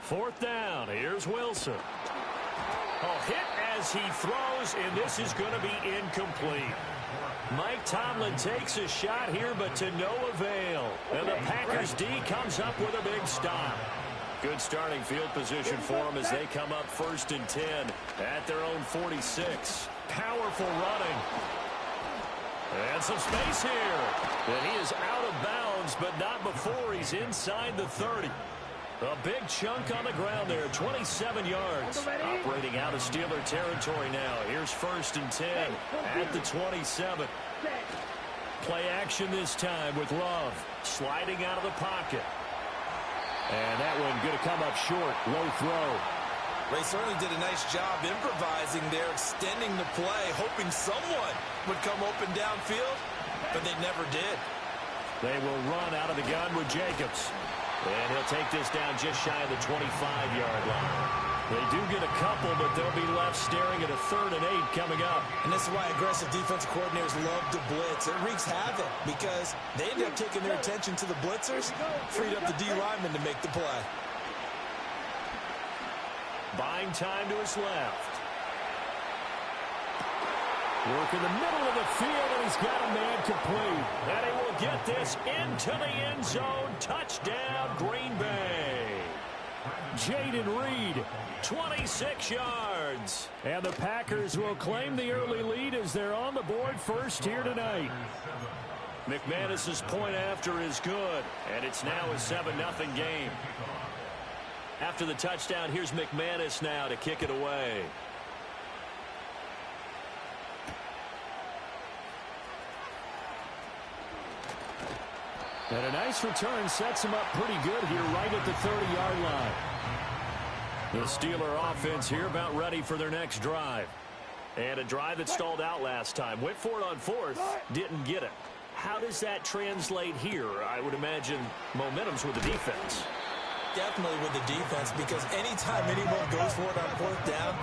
4th down. Here's Wilson. Oh, hit as he throws, and this is going to be incomplete. Mike Tomlin takes a shot here, but to no avail. And the Packers D comes up with a big stop. Good starting field position for them as they come up 1st and 10 at their own 46. Powerful running. And some space here. And he is out of bounds, but not before he's inside the 30. A big chunk on the ground there, 27 yards. Operating out of Steeler territory now. Here's 1st and 10 at the 27. Play action this time with Love. Sliding out of the pocket. And that one going to come up short. Low throw. They certainly did a nice job improvising there, extending the play, hoping someone would come open downfield, but they never did. They will run out of the gun with Jacobs. And he'll take this down just shy of the 25-yard line. They do get a couple, but they'll be left staring at a 3rd and 8 coming up. And this is why aggressive defensive coordinators love to blitz. It wreaks havoc because they end up taking their attention to the blitzers, freed up the D lineman to make the play. Buying time to his left. Work in the middle of the field, and he's got a man complete. And he will get this into the end zone. Touchdown, Green Bay. Jaden Reed, 26 yards. And the Packers will claim the early lead as they're on the board first here tonight. McManus's point after is good, and it's now a 7-0 game. After the touchdown, here's McManus now to kick it away. And a nice return sets him up pretty good here right at the 30-yard line. The Steeler offense here about ready for their next drive. And a drive that stalled out last time. Went for it on 4th, didn't get it. How does that translate here? I would imagine momentum's with the defense. Definitely with the defense, because anytime anyone goes for it on 4th down,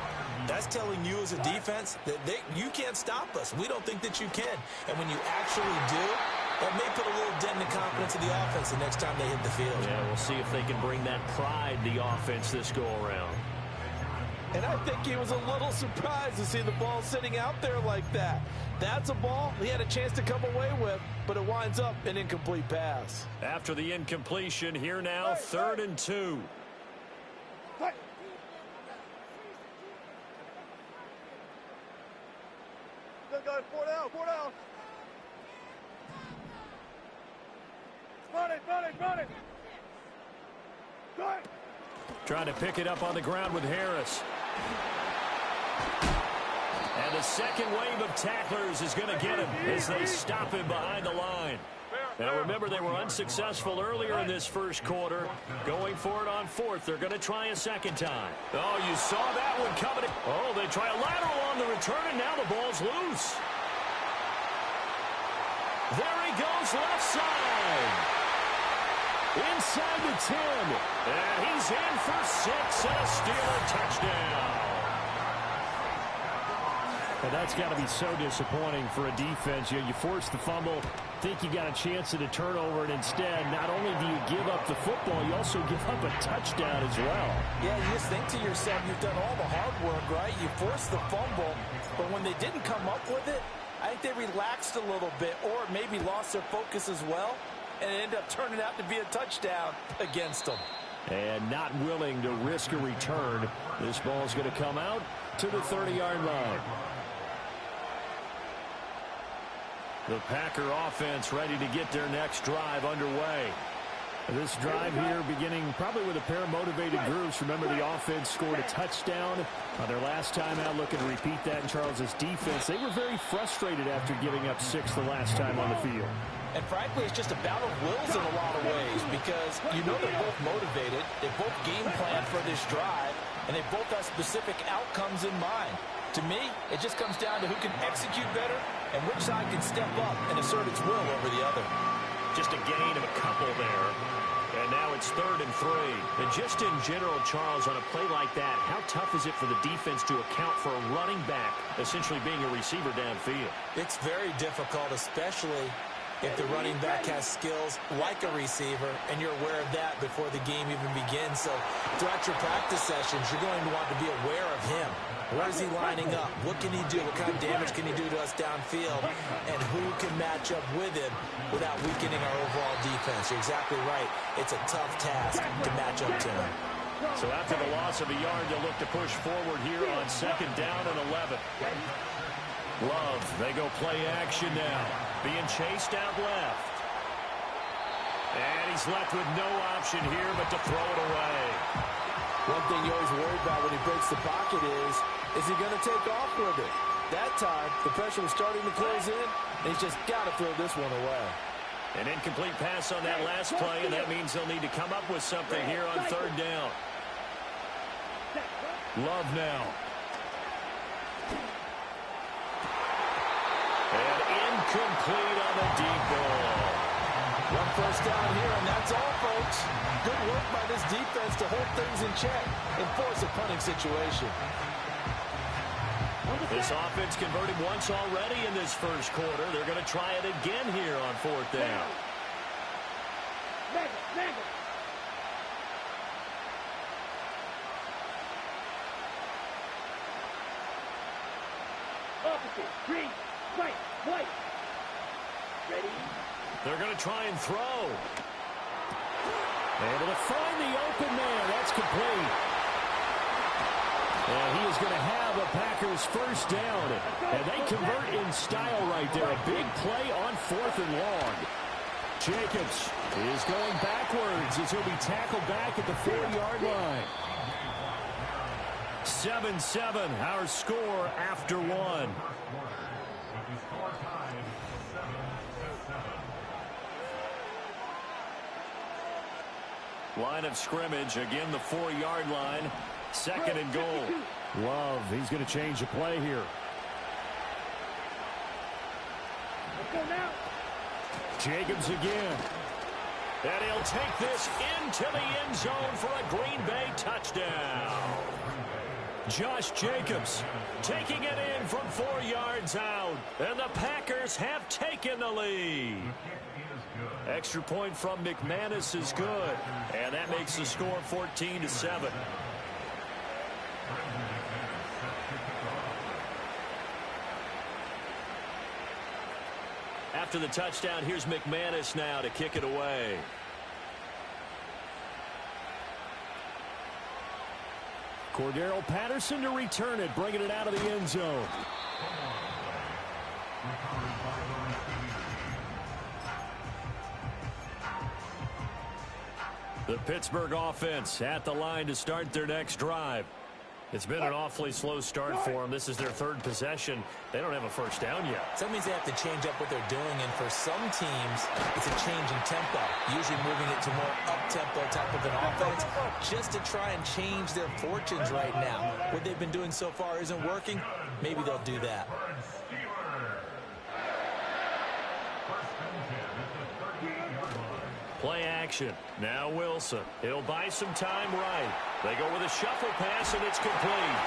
that's telling you as a defense that you can't stop us. We don't think that you can. And when you actually do, that may put a little dent in the confidence of the offense the next time they hit the field. Yeah, we'll see if they can bring that pride, the offense, this go-around. And I think he was a little surprised to see the ball sitting out there like that. That's a ball he had a chance to come away with, but it winds up an incomplete pass. After the incompletion, here now, 3rd and 2. Go, 4 down, 4 down. Run it. Trying to pick it up on the ground with Harris. And the second wave of tacklers is going to get him as they stop him behind the line. Now remember, they were unsuccessful earlier in this first quarter. Going for it on 4th. They're going to try a second time. Oh, you saw that one coming. Oh, they try a lateral on the return, and now the ball's loose. There he goes, left side. Inside the 10. And he's in for 6 and a Steeler touchdown. And that's got to be so disappointing for a defense. You force the fumble, think you got a chance at a turnover, and instead, not only do you give up the football, you also give up a touchdown as well. Yeah, you just think to yourself, you've done all the hard work, right? You forced the fumble, but when they didn't come up with it, I think they relaxed a little bit or maybe lost their focus as well, and it ended up turning out to be a touchdown against them. And not willing to risk a return. This ball's going to come out to the 30-yard line. The Packer offense ready to get their next drive underway. This drive here beginning probably with a pair of motivated groups. Remember, the offense scored a touchdown on their last time out. Looking to repeat that in Charles's defense. They were very frustrated after giving up 6 the last time on the field. And frankly, it's just a battle of wills in a lot of ways, because you know they're both motivated. They both game plan for this drive, and they both have specific outcomes in mind. To me, it just comes down to who can execute better and which side can step up and assert its will over the other. Just a gain of a couple there. And now it's 3rd and 3. And just in general, Charles, on a play like that, how tough is it for the defense to account for a running back essentially being a receiver downfield? It's very difficult, especially if the running back has skills like a receiver, and you're aware of that before the game even begins. So throughout your practice sessions, you're going to want to be aware of him. Where is he lining up? What can he do? What kind of damage can he do to us downfield? And who can match up with him without weakening our overall defense? You're exactly right. It's a tough task to match up to him. So after the loss of a yard, they'll look to push forward here on 2nd down and 11. Love, they go play action now. Being chased out left. And he's left with no option here but to throw it away. One thing you always worry about when he breaks the pocket is he going to take off with it? That time, the pressure was starting to close in, and he's just got to throw this one away. An incomplete pass on that last play, and that means they'll need to come up with something here on 3rd down. Love now. And incomplete on the deep ball. 1 first down here, and that's all, folks. Good work by this defense to hold things in check and force a punting situation. This offense converted once already in this first quarter. They're going to try it again here on 4th down. Opposite. Green. Right. White. Ready? They're going to try and throw. Able to find the open man. That's complete. And he is going to have a Packers first down. And they convert in style right there. A big play on 4th and long. Jacobs is going backwards as he'll be tackled back at the 4-yard line. 7-7, our score after 1. Line of scrimmage, again the 4-yard line. 2nd and goal. Love, he's going to change the play here. Let's go now. Jacobs again. And he'll take this into the end zone for a Green Bay touchdown. Josh Jacobs taking it in from 4 yards out. And the Packers have taken the lead. Extra point from McManus is good. And that makes the score 14-7. After the touchdown, here's McManus now to kick it away. Cordero Patterson to return it, bringing it out of the end zone. The Pittsburgh offense at the line to start their next drive. It's been an awfully slow start for them. This is their 3rd possession. They don't have a first down yet. So that means they have to change up what they're doing, and for some teams, it's a change in tempo, usually moving it to more up-tempo type of an offense just to try and change their fortunes right now. What they've been doing so far isn't working. Maybe they'll do that. Play action. Now Wilson. He'll buy some time right. They go with a shuffle pass, and it's complete.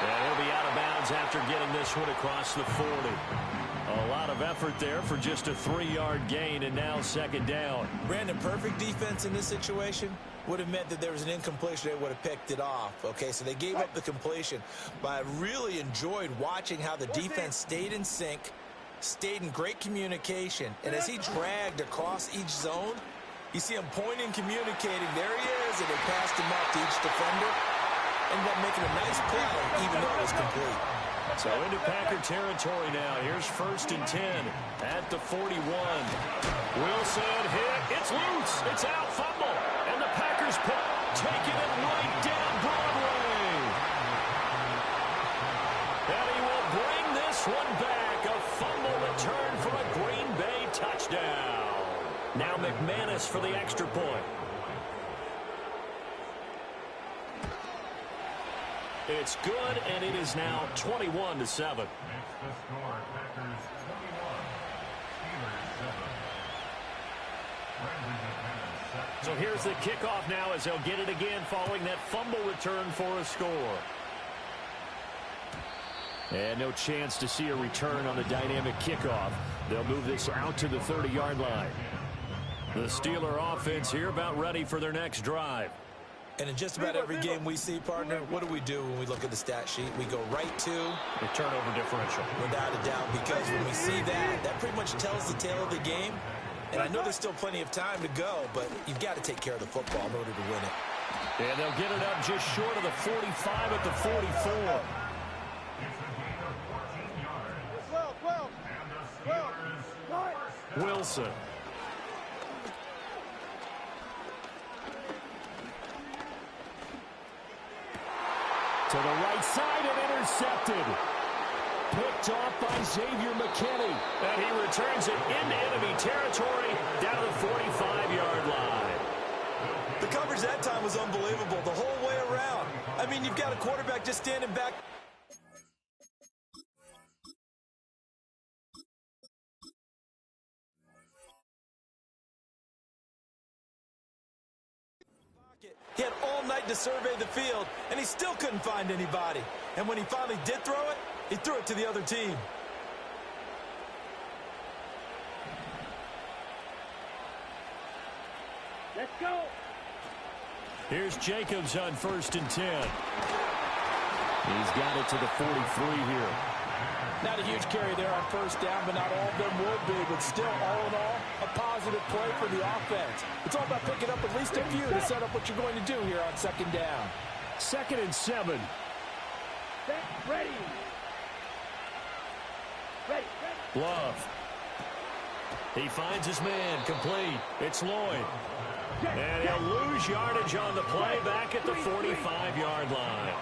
And he'll be out of bounds after getting this one across the 40. A lot of effort there for just a 3-yard gain, and now 2nd down. Brandon, perfect defense in this situation would have meant that there was an incompletion. They would have picked it off. Okay, so they gave up the completion. But I really enjoyed watching how the defense stayed in sync, stayed in great communication. And as he dragged across each zone, you see him pointing, communicating. There he is, and they passed him up to each defender. Ended up making a nice play, even though it was complete. So into Packer territory now. Here's 1st and 10 at the 41. Wilson hit. It's loose. It's out. Fumble. And the Packers taking it right down Broadway. And he will bring this one back. A fumble return for a Green Bay touchdown. Now McManus for the extra point. It's good, and it is now 21-7. So here's the kickoff now as they'll get it again following that fumble return for a score. And no chance to see a return on the dynamic kickoff. They'll move this out to the 30-yard line. The Steeler offense here about ready for their next drive. And in just about every game we see, partner, what do we do when we look at the stat sheet? We go right to the turnover differential. Without a doubt, because when we see that, that pretty much tells the tale of the game. And I know there's still plenty of time to go, but you've got to take care of the football in order to win it. And they'll get it up just short of the 45 at the 44. Wilson. To the right side and intercepted. Picked off by Xavier McKinney. And he returns it into enemy territory down to the 45-yard line. The coverage that time was unbelievable the whole way around. I mean, you've got a quarterback just standing back. He had all night to survey the field, and he still couldn't find anybody. And when he finally did throw it, he threw it to the other team. Let's go. Here's Jacobs on 1st and 10. He's got it to the 43 here. Not a huge carry there on 1st down, but not all of them would be. But still, all in all, a positive play for the offense. It's all about picking up at least a few to set up what you're going to do here on 2nd down. 2nd and 7. Set, ready. Ready. Love. He finds his man, complete. It's Lloyd. And he'll lose yardage on the play back at the 45-yard line.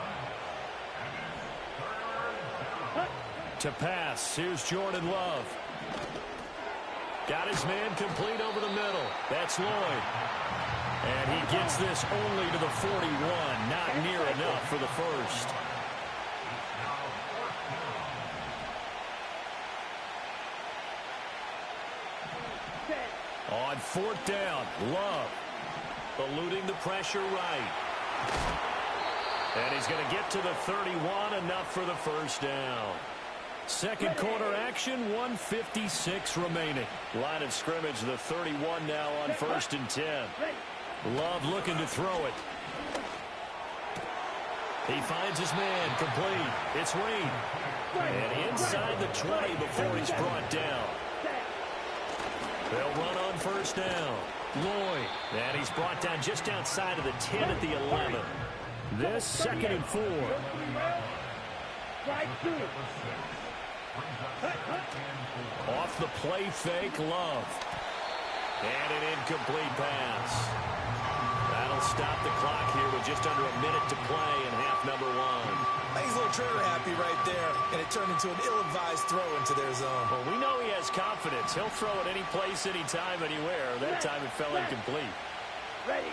To pass, here's Jordan Love. Got his man complete over the middle. That's Lloyd. And he gets this only to the 41. Not near enough for the first. On 4th down, Love. Eluding the pressure right. And he's going to get to the 31, enough for the 1st down. Second quarter action, 1:56 remaining. Line of scrimmage, the 31 now on 1st and 10. Love looking to throw it. He finds his man, complete. It's Reed. And inside the 20 before he's brought down. They'll run on 1st down. Lloyd. And he's brought down just outside of the 10 at the 11. This 2nd and 4. Off the play fake, Love. And an incomplete pass. That'll stop the clock here with just under a minute to play in half number 1. He's a little trigger happy right there, and it turned into an ill-advised throw into their zone. Well, we know he has confidence. He'll throw it any place, anytime, anywhere. That time it fell incomplete. Ready.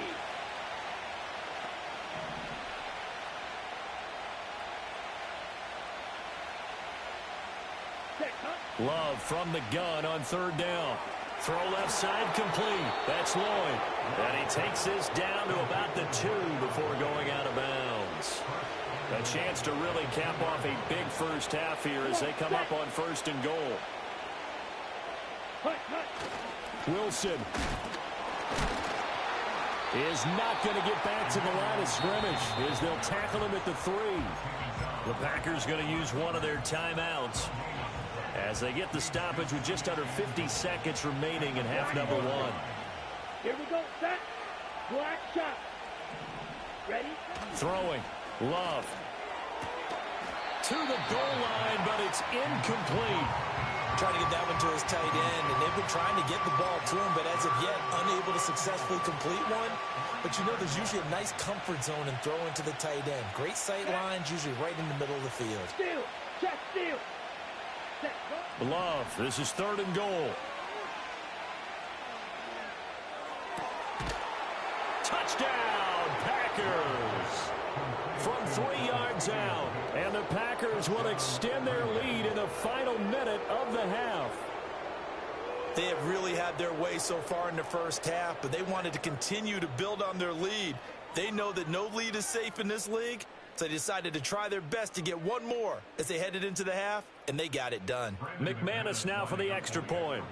Love from the gun on 3rd down. Throw left side complete. That's Lloyd. And he takes this down to about the 2 before going out of bounds. A chance to really cap off a big first half here as they come up on 1st and goal. Wilson is not going to get back to the line of scrimmage as they'll tackle him at the 3. The Packers going to use one of their timeouts as they get the stoppage with just under 50 seconds remaining in half number 1. Here we go, set. Black shot. Ready? Throwing. Love. To the goal line, but it's incomplete. Trying to get that one to his tight end, and they've been trying to get the ball to him, but as of yet, unable to successfully complete one. But you know there's usually a nice comfort zone in throwing to the tight end. Great sight lines, usually right in the middle of the field. Steal. Check steal. Love. This is 3rd and goal. Touchdown, Packers. From 3 yards out. And the Packers will extend their lead in the final minute of the half. They have really had their way so far in the first half, but they wanted to continue to build on their lead. They know that no lead is safe in this league. So they decided to try their best to get one more as they headed into the half, and they got it done. McManus now for the extra point.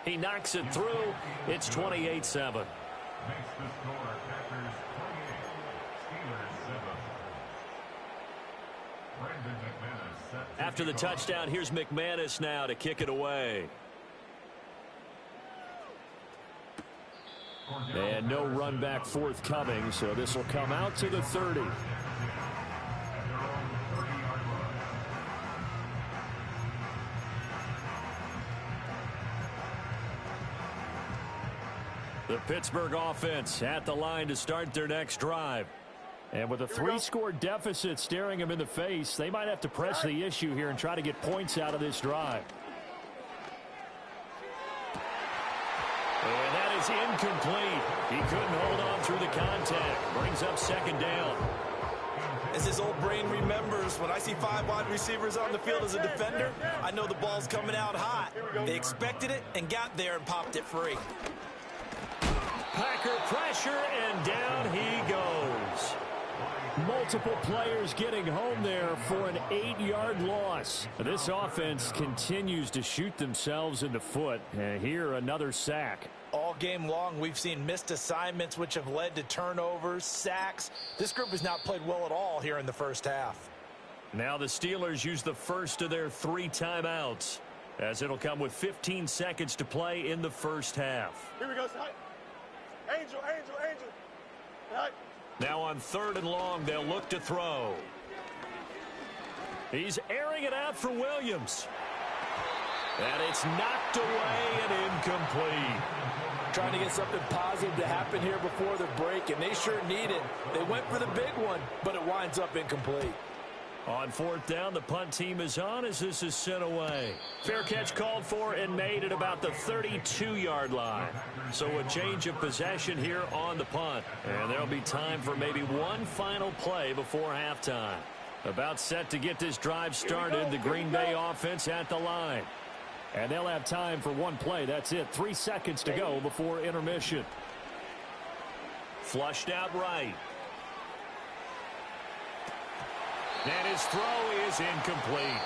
He knocks it through. It's 28-7. After the touchdown, here's McManus now to kick it away. And no run back forthcoming, so this will come out to the 30. The Pittsburgh offense at the line to start their next drive. And with a 3-score deficit staring them in the face, they might have to press the issue here and try to get points out of this drive. And that is incomplete. He couldn't hold on through the contact. Brings up second down. As his old brain remembers, when I see 5 wide receivers on the field as a defender, I know the ball's coming out hot. They expected it and got there and popped it free. Packer pressure, and down he goes. Multiple players getting home there for an 8-yard loss. This offense continues to shoot themselves in the foot. And here, another sack. All game long, we've seen missed assignments, which have led to turnovers, sacks. This group has not played well at all here in the first half. Now the Steelers use the first of their 3 timeouts, as it'll come with 15 seconds to play in the first half. Here we go, son. Angel, angel, angel. Right. Now on 3rd and long, they'll look to throw. He's airing it out for Williams. And it's knocked away and incomplete. Trying to get something positive to happen here before the break, and they sure need it. They went for the big one, but it winds up incomplete. On 4th down, the punt team is on as this is sent away. Fair catch called for and made at about the 32-yard line. So a change of possession here on the punt. And there'll be time for maybe one final play before halftime. About set to get this drive started, the Green Bay offense at the line. And they'll have time for one play. That's it. 3 seconds to go before intermission. Flushed out right. And his throw is incomplete.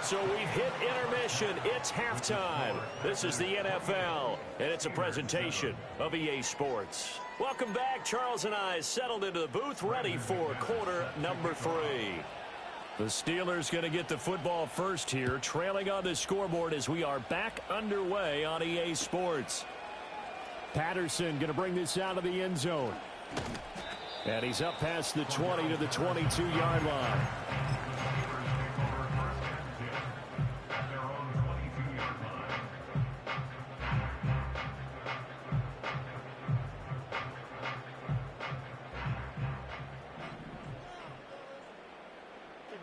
So we've hit intermission. It's halftime. This is the NFL, and it's a presentation of EA Sports. Welcome back. Charles and I settled into the booth, ready for quarter number 3. The Steelers going to get the football first here, trailing on the scoreboard as we are back underway on EA Sports. Patterson going to bring this out of the end zone. And he's up past the 20 to the 22-yard line.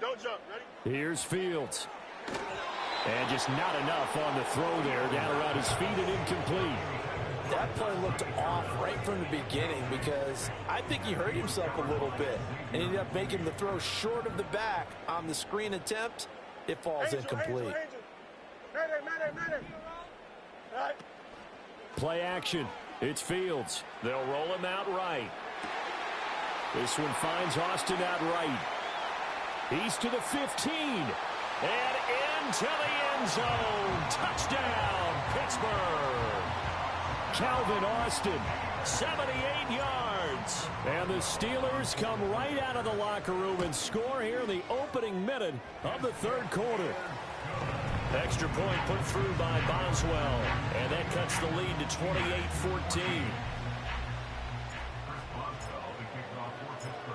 Don't jump. Ready? Here's Fields. And just not enough on the throw there. Down around his feet and incomplete. That play looked off right from the beginning because I think he hurt himself a little bit and ended up making the throw short of the back on the screen attempt. It falls incomplete. Man. Right. Play action. It's Fields. They'll roll him out right. This one finds Austin out right. He's to the 15. And into the end zone. Touchdown, Pittsburgh. Calvin Austin, 78 yards. And the Steelers come right out of the locker room and score here in the opening minute of the 3rd quarter. Extra point put through by Boswell. And that cuts the lead to 28-14.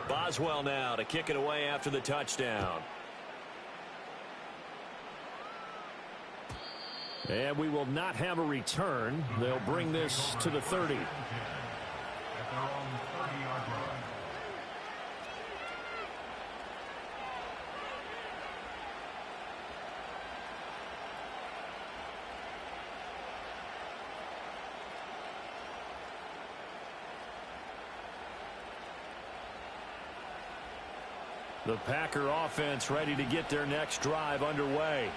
Boswell now to kick it away after the touchdown. And we will not have a return. They'll bring this to the 30. The Packer offense ready to get their next drive underway.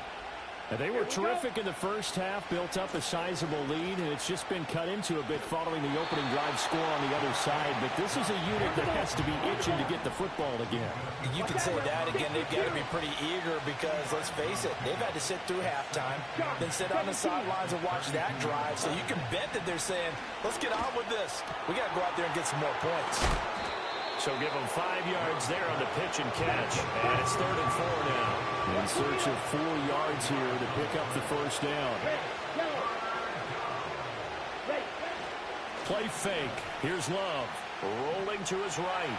And they were terrific in the first half, built up a sizable lead, and it's just been cut into a bit following the opening drive score on the other side. But this is a unit that has to be itching to get the football again. You can say that again. They've got to be pretty eager because, let's face it, they've had to sit through halftime, then sit on the sidelines and watch that drive. So you can bet that they're saying, let's get on with this. We got to go out there and get some more points. So give them 5 yards there on the pitch and catch. And it's 3rd and 4 now. In search of 4 yards here to pick up the first down. Play fake. Here's Love. Rolling to his right.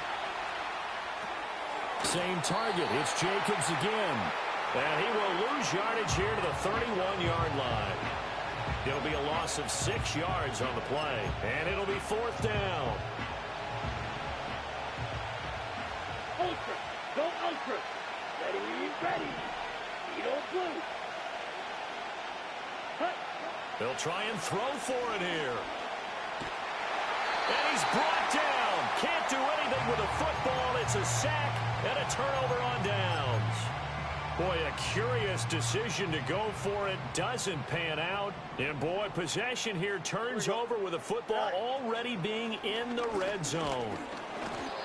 Same target. It's Jacobs again. And he will lose yardage here to the 31-yard line. It'll be a loss of 6 yards on the play. And it'll be 4th down. Ultra. Go ultra. Ready. Speed on blue. Cut. They'll try and throw for it here. And he's brought down. Can't do anything with a football. It's a sack and a turnover on downs. Boy, a curious decision to go for it. Doesn't pan out. And boy, possession here turns over with a football already being in the red zone.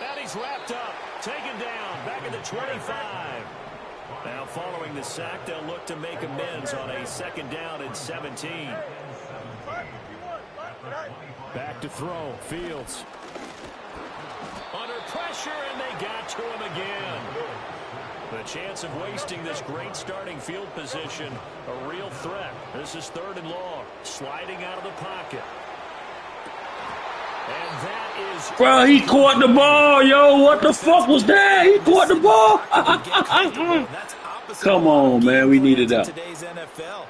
And he's wrapped up. Taken down. Back at the 25. Now following the sack, they'll look to make amends on a 2nd down and 17. Back to throw. Fields. Under pressure, and they got to him again. The chance of wasting this great starting field position, a real threat. This is 3rd and long. Sliding out of the pocket. And that is... Bro, he caught the ball, yo. What the fuck was that? He caught the ball. Come on, man. We needed that. Today's NFL.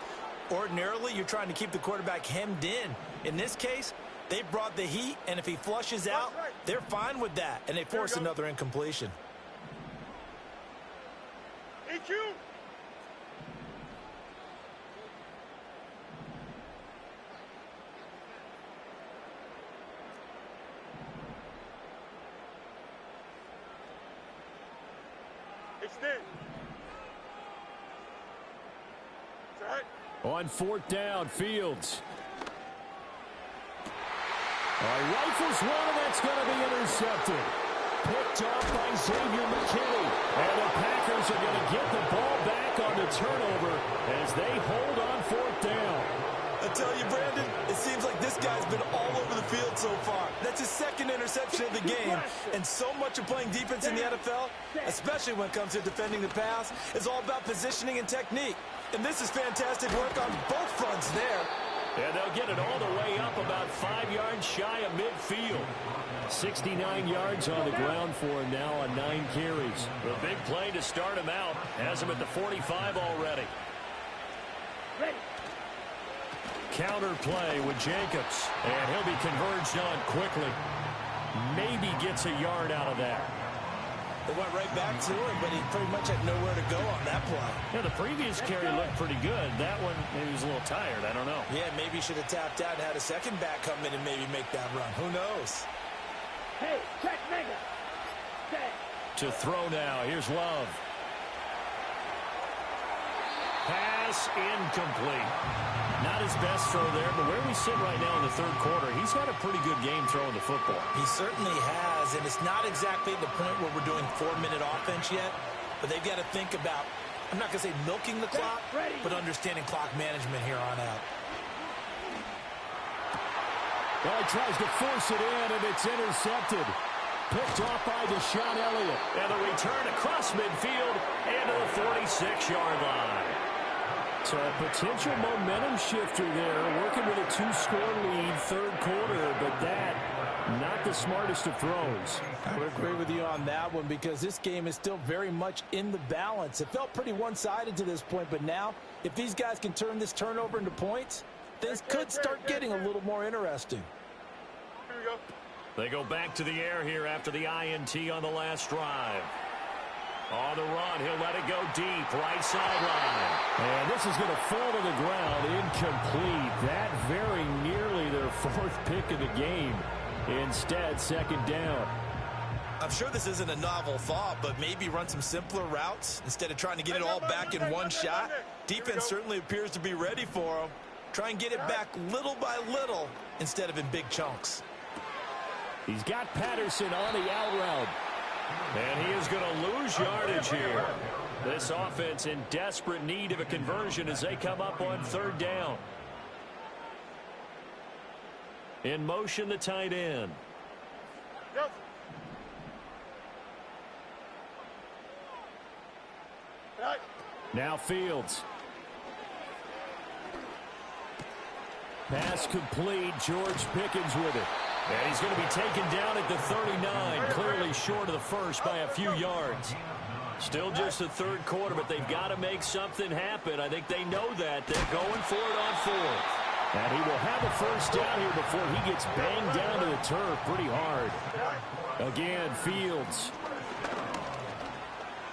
Ordinarily, you're trying to keep the quarterback hemmed in. In this case, they brought the heat, and if he flushes out, they're fine with that, and they force another incompletion. EQ. Extend. On 4th down, Fields. Rifles one, and that's going to be intercepted. Picked off by Xavier McKinney. And the Packers are going to get the ball back on the turnover as they hold on 4th down. I tell you, Brandon, it seems like this guy's been all over the field so far. That's his 2nd interception of the game. And so much of playing defense in the NFL, especially when it comes to defending the pass, is all about positioning and technique. And this is fantastic work on both fronts there. And they'll get it all the way up about 5 yards shy of midfield. 69 yards on the ground for him now on 9 carries. A big play to start him out. Has him at the 45 already. Ready. Counter play with Jacobs. And he'll be converged on quickly. Maybe gets a yard out of that. They went right back to him, but he pretty much had nowhere to go on that play. Yeah, the previous carry looked pretty good. That one, maybe he was a little tired. I don't know. Yeah, maybe he should have tapped out and had a second back come in and maybe make that run. Who knows? Hey, check mega. Set. To throw now. Here's Love. Pass incomplete. Not his best throw there, but where we sit right now in the 3rd quarter, he's had a pretty good game throwing the football. He certainly has, and it's not exactly the point where we're doing 4-minute offense yet, but they've got to think about, I'm not going to say milking the clock, but understanding clock management here on out. Well, he tries to force it in, and it's intercepted. Picked off by Deshaun Elliott. And the return across midfield and to the 46-yard line. So a potential momentum shifter there, working with a 2-score lead, 3rd quarter, but that, not the smartest of throws. I would agree with you on that one because this game is still very much in the balance. It felt pretty one-sided to this point, but now, if these guys can turn this turnover into points, things could start getting a little more interesting. Here we go. They go back to the air here after the INT on the last drive. On the run, he'll let it go deep, right sideline. And this is going to fall to the ground, incomplete. That very nearly their 4th pick of the game. Instead, 2nd down. I'm sure this isn't a novel thought, but maybe run some simpler routes instead of trying to get it all back in one shot. Defense certainly appears to be ready for him. Try and get it back little by little instead of in big chunks. He's got Patterson on the out route. And he is going to lose yardage here. This offense in desperate need of a conversion as they come up on third down. In motion, the tight end. Now Fields. Pass complete. George Pickens with it. And he's going to be taken down at the 39, clearly short of the first by a few yards. Still just the third quarter, but they've got to make something happen. I think they know that. They're going for it on fourth. And he will have a first down here before he gets banged down to the turf pretty hard. Again, Fields.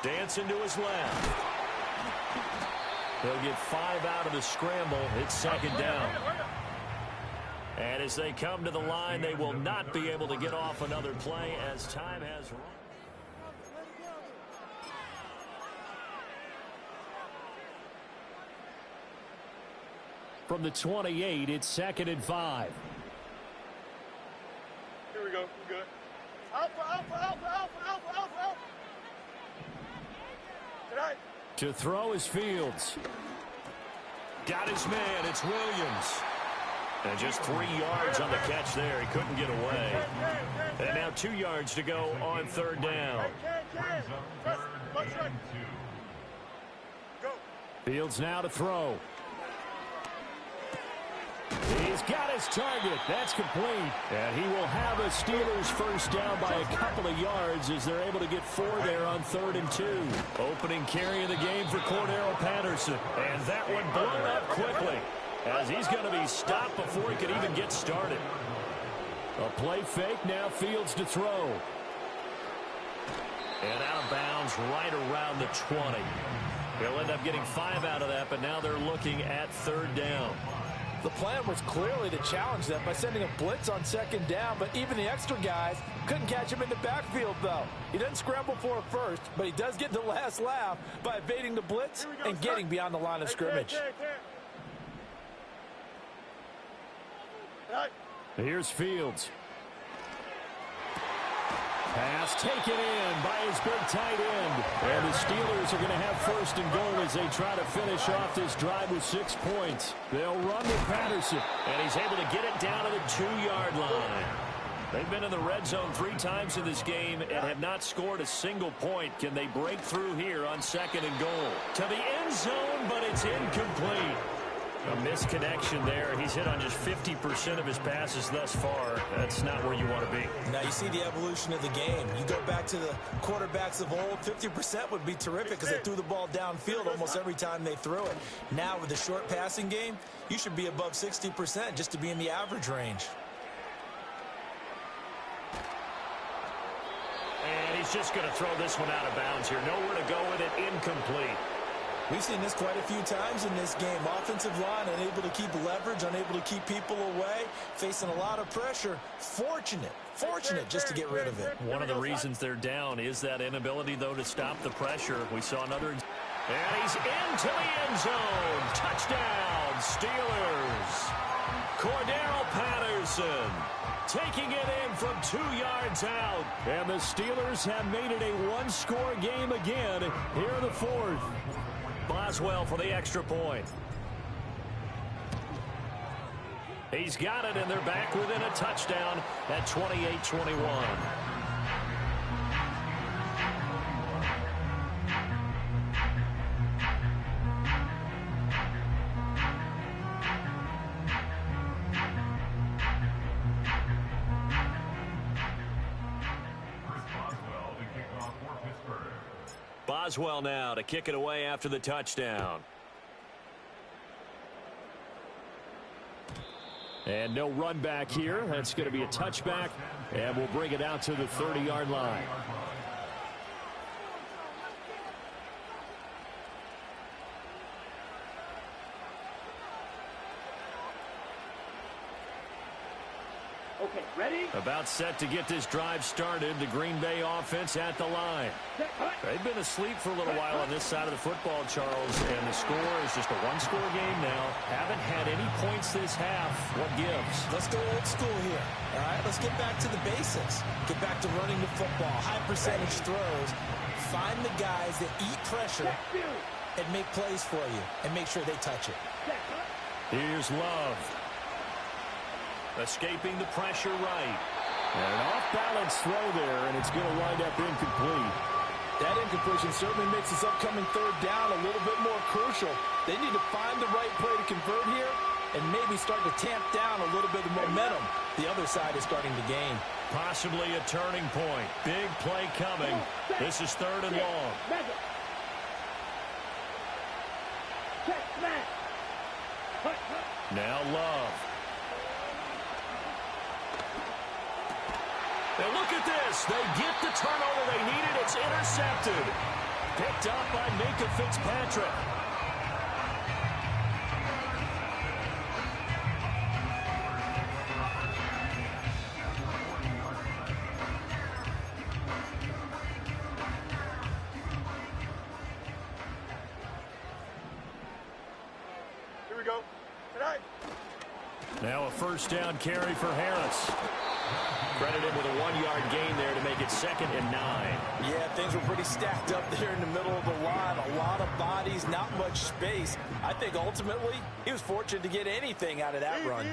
Dancing to his left. He'll get 5 out of the scramble. It's second down. And as they come to the line, they will not be able to get off another play as time has run. From the 28, it's second and 5. Here we go. We're good. Alpha. Tonight. To throw is Fields. Got his man. It's Williams. And just 3 yards on the catch there. He couldn't get away. And now 2 yards to go on third down. Fields now to throw. He's got his target. That's complete. And he will have a Steelers first down by a couple of yards as they're able to get 4 there on 3rd and 2. Opening carry of the game for Cordero Patterson. And that one blown up quickly as he's going to be stopped before he could even get started. A play fake. Now Fields to throw. And out of bounds right around the 20. He'll end up getting 5 out of that, but now they're looking at third down. The plan was clearly to challenge them by sending a blitz on second down, but even the extra guys couldn't catch him in the backfield, though. He doesn't scramble for it first, but he does get the last laugh by evading the blitz and getting beyond the line of scrimmage. Here's Fields. Pass taken in by his big tight end. And the Steelers are going to have first and goal as they try to finish off this drive with 6 points. They'll run with Patterson, and he's able to get it down to the 2-yard line. They've been in the red zone 3 times in this game and have not scored a single point. Can they break through here on second and goal? To the end zone, but it's incomplete. A misconnection there. He's hit on just 50% of his passes thus far. That's not where you want to be. Now you see the evolution of the game. You go back to the quarterbacks of old, 50% would be terrific because they threw the ball downfield almost every time they threw it. Now with the short passing game, you should be above 60% just to be in the average range. And he's just going to throw this one out of bounds here. Nowhere to go with it. Incomplete. We've seen this quite a few times in this game. Offensive line unable to keep leverage, unable to keep people away, facing a lot of pressure. Fortunate just to get rid of it. One of the reasons they're down is that inability, though, to stop the pressure. We saw another. And he's into the end zone. Touchdown, Steelers. Cordero Patterson taking it in from 2 yards out. And the Steelers have made it a 1-score game again here in the 4th. Boswell for the extra point. He's got it, and they're back within a touchdown at 28-21. Boswell now to kick it away after the touchdown. And no run back here. That's going to be a touchback, and we'll bring it out to the 30-yard line. Okay, ready? About set to get this drive started. The Green Bay offense at the line. They've been asleep for a little while on this side of the football, Charles, and the score is just a one-score game now. Haven't had any points this half. What gives? Let's go old school here. All right, let's get back to the basics. Get back to running the football, high percentage throws. Find the guys that eat pressure and make plays for you and make sure they touch it. Here's Love. Escaping the pressure right. And an off-balance throw there, and it's going to wind up incomplete. That incompletion certainly makes this upcoming third down a little bit more crucial. They need to find the right play to convert here and maybe start to tamp down a little bit of momentum the other side is starting to gain. Possibly a turning point. Big play coming. This is third and long. Now Love. And look at this. They get the turnover they needed. It's intercepted. Picked up by Minka Fitzpatrick. Here we go. Tonight. Now a first down carry for Harris. Credited with a 1-yard gain there to make it 2nd and 9. Yeah, things were pretty stacked up there in the middle of the line. A lot of bodies, not much space. I think ultimately he was fortunate to get anything out of that run.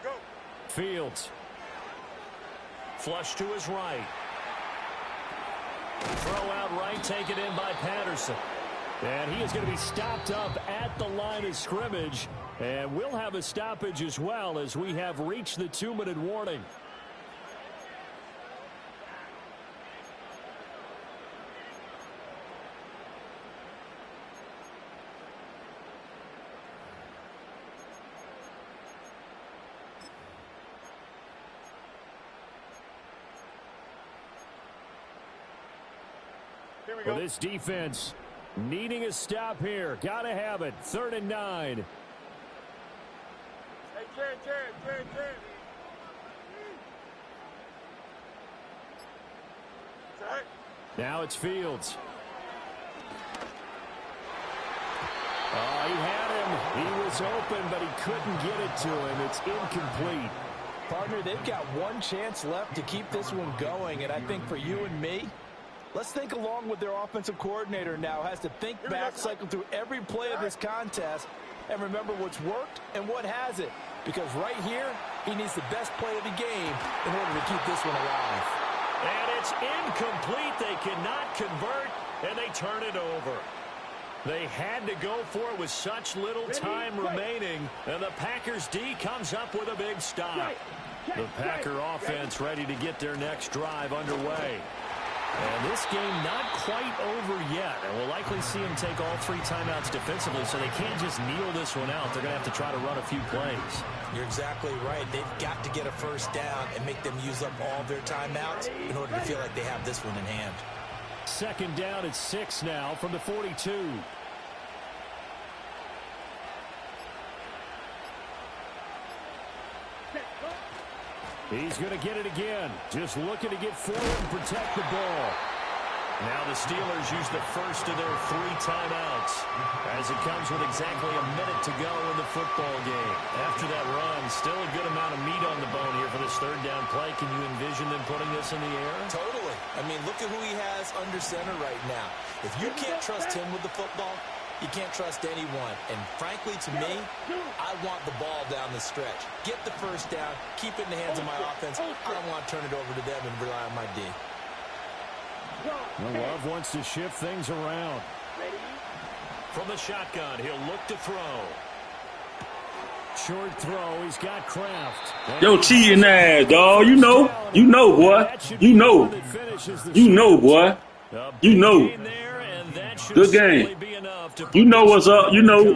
Go. Fields. Flush to his right. Throw out right, taken in by Patterson. And he is going to be stopped up at the line of scrimmage. And we'll have a stoppage as well as we have reached the 2-minute warning. Here we Well, go. this defense needing a stop here. Got to have it. 3rd and 9. Hey, Jared. Set. Now it's Fields. Oh, he had him. He was open, but he couldn't get it to him. It's incomplete. Partner, they've got one chance left to keep this one going, and I think for you and me, let's think along with their offensive coordinator now. Has to think back, cycle through every play of this contest, and remember what's worked and what hasn't. Because right here, he needs the best play of the game in order to keep this one alive. And it's incomplete. They cannot convert, and they turn it over. They had to go for it with such little time remaining, and the Packers D comes up with a big stop. The Packer offense ready to get their next drive underway. And this game not quite over yet, and we'll likely see them take all 3 timeouts defensively, so they can't just kneel this one out. They're going to have to try to run a few plays. You're exactly right. They've got to get a first down and make them use up all their timeouts in order to feel like they have this one in hand. 2nd down at 6 now from the 42. He's going to get it again. Just looking to get forward and protect the ball. Now the Steelers use the first of their 3 timeouts as it comes with exactly a minute to go in the football game. After that run, still a good amount of meat on the bone here for this 3rd down play. Can you envision them putting this in the air? Totally. I mean, look at who he has under center right now. If you can't trust him with the football, you can't trust anyone. And frankly, to me, I want the ball down the stretch. Get the first down, keep it in the hands of my offense. I don't want to turn it over to them and rely on my D. Well, Love wants to shift things around. From the shotgun, he'll look to throw. Short throw, he's got Kraft. Yo, cheating ass, dog. You know, boy. You know, boy. You know. Good game. You know what's up. You know.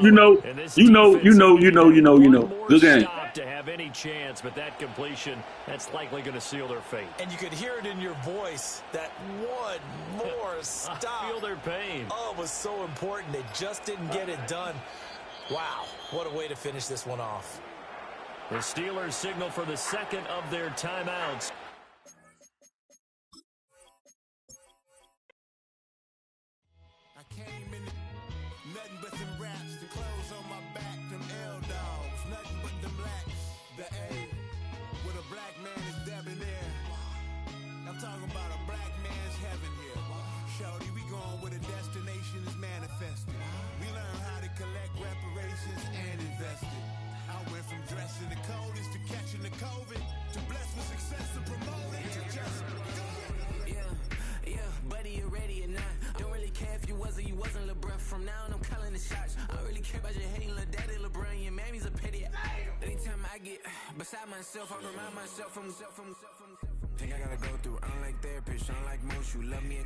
Good game. To have any chance, but that completion, that's likely going to seal their fate. And you could hear it in your voice, that one more stop. I feel their pain. Oh, it was so important. They just didn't get it done. Wow, what a way to finish this one off. The Steelers signal for the second of their timeouts. I came in nothing but them raps, the clothes on my back, them L-dogs, nothing but them blacks. The A with a black man is debonair. I'm talking about a black man's heaven here. Shorty, we going where the destination is manifested. We learn how to collect reparations and invest it. I went from dressing the coldest to catching the COVID, to blessed with success and promoting to just Yeah, buddy, you ready or not? Don't really care if you was or you wasn't LeBron. From now on, I'm calling the shots. I don't really care about your hating little daddy LeBron. Your mammy's a pity. Anytime I get beside myself, I remind myself from Think I gotta go through. I don't like therapist, I don't like most. You love me,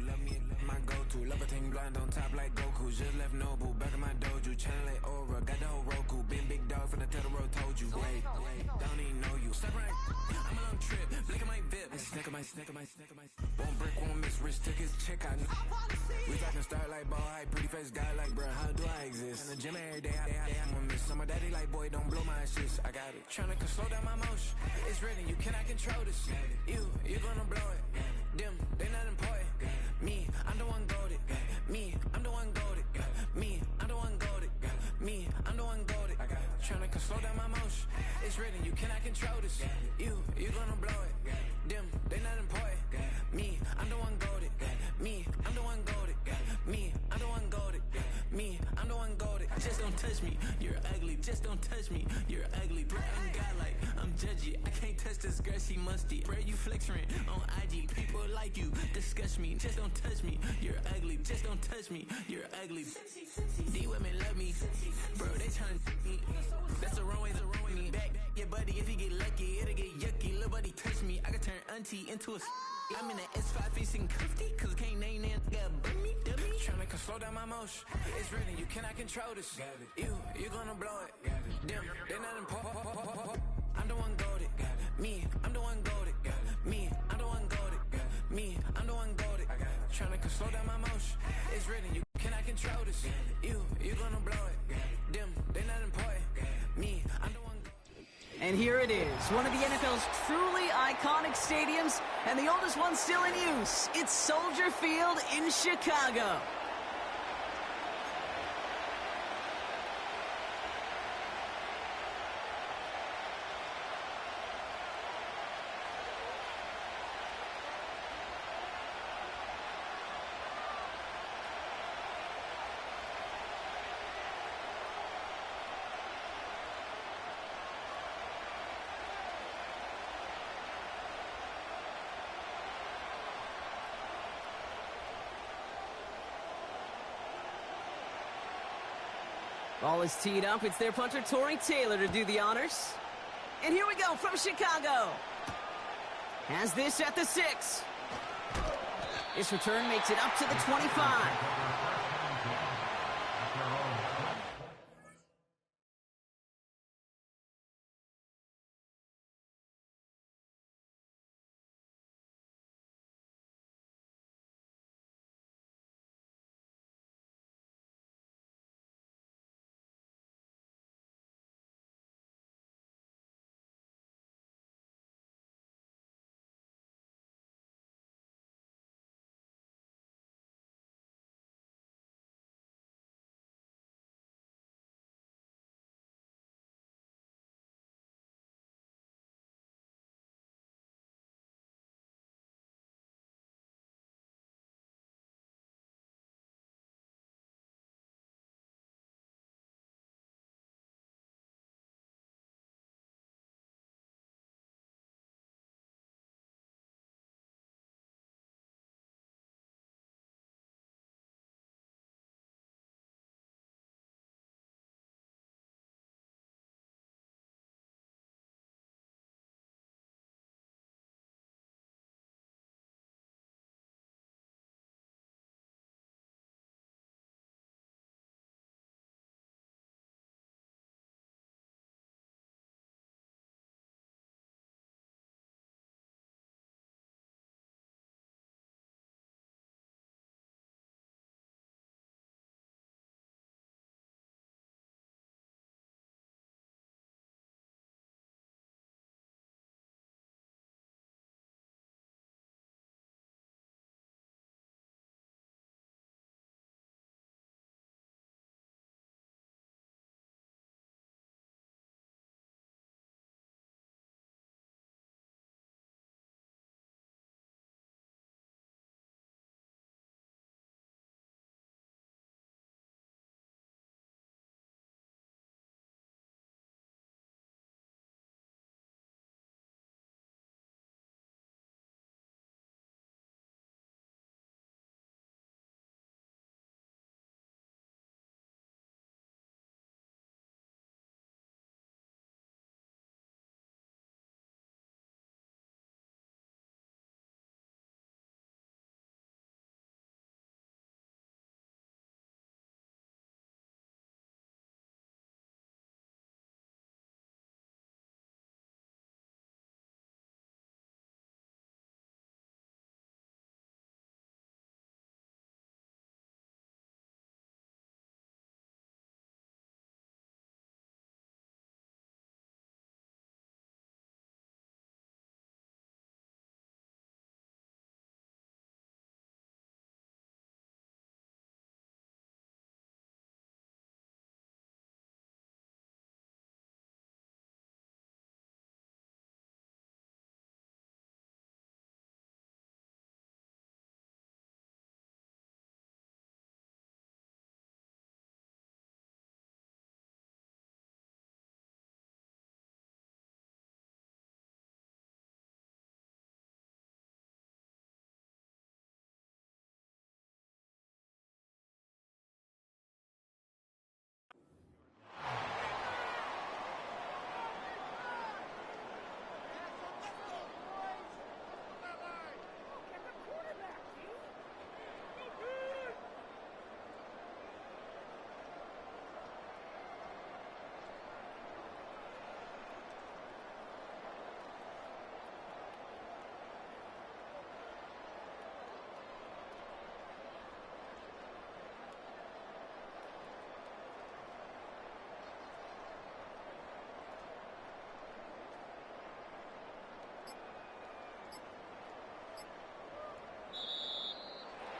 my go-to. Love a thing blind on top like Goku. Just left Noble, back in my dojo. Channel like Aura, got the whole Roku. Been big dog from the Tether Road, told you. Wait, don't even know you. Step right, I'm a long trip. Look at my VIP. Snicker my. Won't break, won't miss. Rich took his check, I know. We talking start like ball hype. Pretty face guy like, bruh, how do I exist? In the gym every day, I'm gonna miss. Some of daddy like, boy, don't blow my shit. I got it. Tryna slow down my motion. It's written, you cannot control this. You gonna blow it. Them, they not important. Me, I'm the one goated. Me, I'm the one goated. Me, I'm the one goated. Me, I'm the one goated. Tryna slow down my motion. It's written, you cannot control this. You gonna blow it. Them, they not important. Me, I'm the one goated. Me, I'm the one goated. Me, I'm the one goated. Me, I'm the one goated. Just don't touch me, you're ugly. Just don't touch me, you're ugly. Bro, I'm godlike, I'm judgy. I can't touch this girl, she musty. Bro, you flexing on IG. People like you disgust me. Just don't touch me, you're ugly. Just don't touch me, you're ugly. These women love me, bro. They tryna me. That's the wrong way. Me back, yeah, buddy. If he get lucky, it'll get yucky. Little buddy touch me, I could turn auntie into a. I'm in the S5 facing cuffy, cause I can't name that guy but me, dummy. Tryna slow down my motion. It's written, you cannot control this. You gonna blow it. Them, they not important. I'm the one goated. Me, I'm the one goated. Me, I'm the one goated. Me, I'm the one goated. Tryna slow down my motion. It's written, you cannot control this. You gonna blow it. Them, they not important. Me, I'm the one. And here it is, one of the NFL's truly iconic stadiums, and the oldest one still in use. It's Soldier Field in Chicago. Ball is teed up. It's their punter, Tory Taylor, to do the honors. And here we go from Chicago. Has this at the 6. This return makes it up to the 25.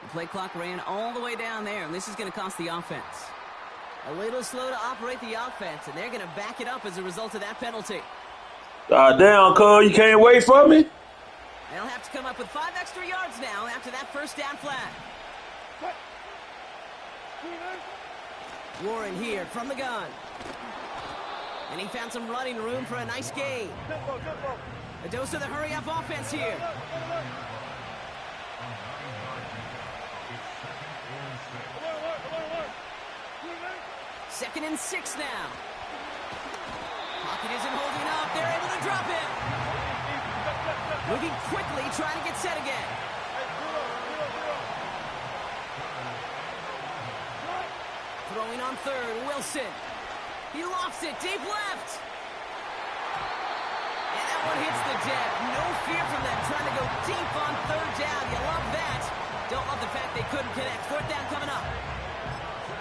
The play clock ran all the way down there, and this is going to cost the offense. A little slow to operate the offense, and they're going to back it up as a result of that penalty. God damn, cuz, you can't wait for me? They'll have to come up with 5 extra yards now after that first down flag. Warren here from the gun. And he found some running room for a nice gain. A dose of the hurry-up offense here. Second and 6 now. Pocket isn't holding up. They're able to drop him. Moving quickly, trying to get set again. Throwing on third, Wilson. He lofts it, deep left. And that one hits the deck. No fear from them, trying to go deep on third down. You love that. Don't love the fact they couldn't connect. Fourth down coming up.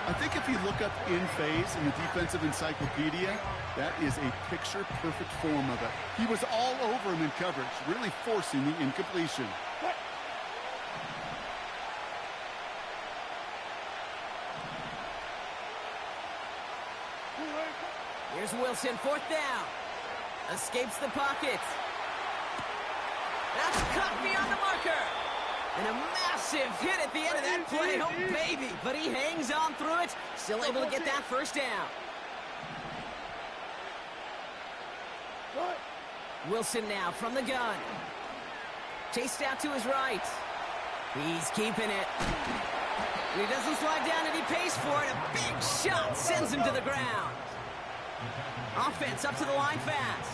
I think if you look up in phase in the defensive encyclopedia, that is a picture-perfect form of it. He was all over him in coverage, really forcing the incompletion. Here's Wilson, fourth down. Escapes the pocket. That's cut beyond the marker. And a massive hit at the end of that play. Oh, baby. But he hangs on through it. Still able to get that first down. Wilson now from the gun. Chased out to his right. He's keeping it. He doesn't slide down and he pays for it. A big shot sends him to the ground. Offense up to the line fast.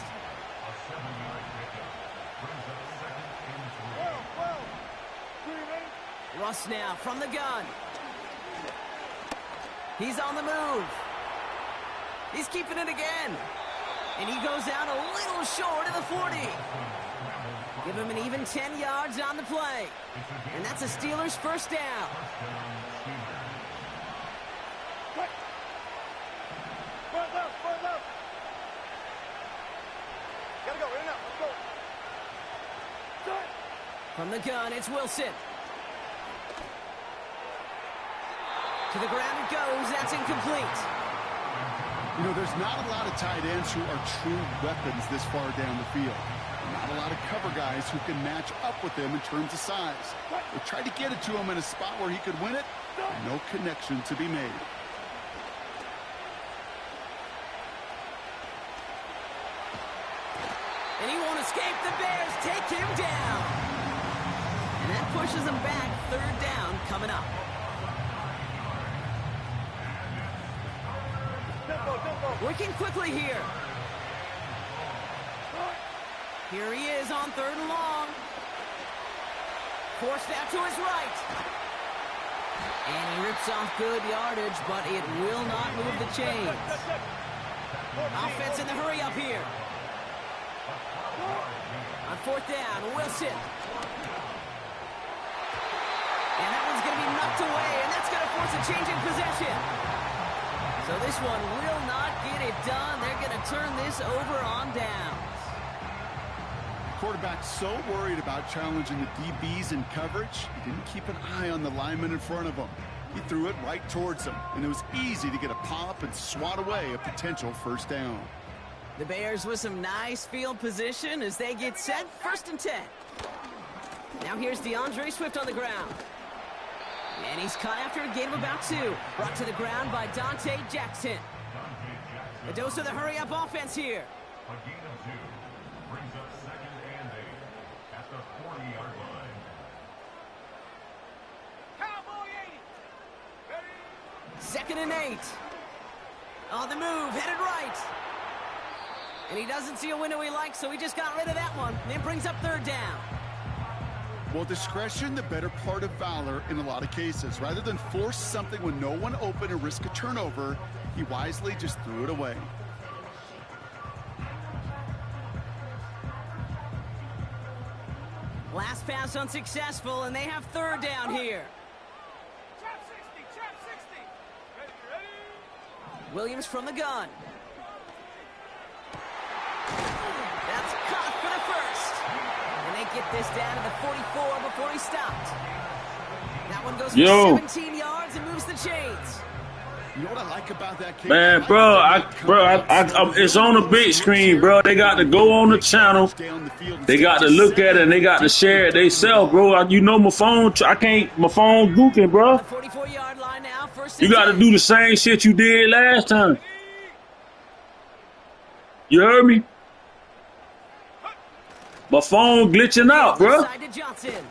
Russ now from the gun. He's on the move. He's keeping it again. And he goes out a little short of the 40. Give him an even 10 yards on the play. And that's a Steelers first down. Gotta go, in and out, let's go. From the gun, it's Wilson. To the ground it goes. That's incomplete. You know, there's not a lot of tight ends who are true weapons this far down the field. Not a lot of cover guys who can match up with them in terms of size. They tried to get it to him in a spot where he could win it. No connection to be made. And he won't escape. The Bears take him down. And that pushes him back. Third down coming up. Working quickly here. Here he is on third and long. Forced out to his right. And he rips off good yardage, but it will not move the chains. Offense in the hurry up here. On fourth down, Wilson. And that one's going to be knocked away, and that's going to force a change in possession. So this one will not get it done. They're going to turn this over on downs. Quarterback so worried about challenging the DBs in coverage, he didn't keep an eye on the lineman in front of him. He threw it right towards him, and it was easy to get a pop and swat away a potential first down. The Bears with some nice field position as they get set. First and 10. Now here's DeAndre Swift on the ground. And he's caught after a gain of about 2. Brought to the ground by Dante Jackson. A dose of the hurry-up offense here. A gain of 2 brings up second and 8 at the 40-yard line. Cowboy 80. Ready? Second and 8. On the move, headed right. And he doesn't see a window he likes, so he just got rid of that one. And it brings up third down. Well, discretion, the better part of valor in a lot of cases. Rather than force something when no one open and risk a turnover, he wisely just threw it away. Last pass unsuccessful, and they have third down here. Trap 60, trap 60. Ready, ready? Williams from the gun. That's caught for the first. And they get this down to the 44 before he stopped. Now That one goes for Yo. 17 yards and moves the chains. You know what I like about that kid? Man, it's on the big screen, bro. They got to go on the channel. They got to look at it and they got to share it themselves, bro. You know my phone gooking, bro. The 44-yard line now, first You and got to 10. do the same shit you did last time. You heard me? My phone glitching out, bro. Side to Johnson.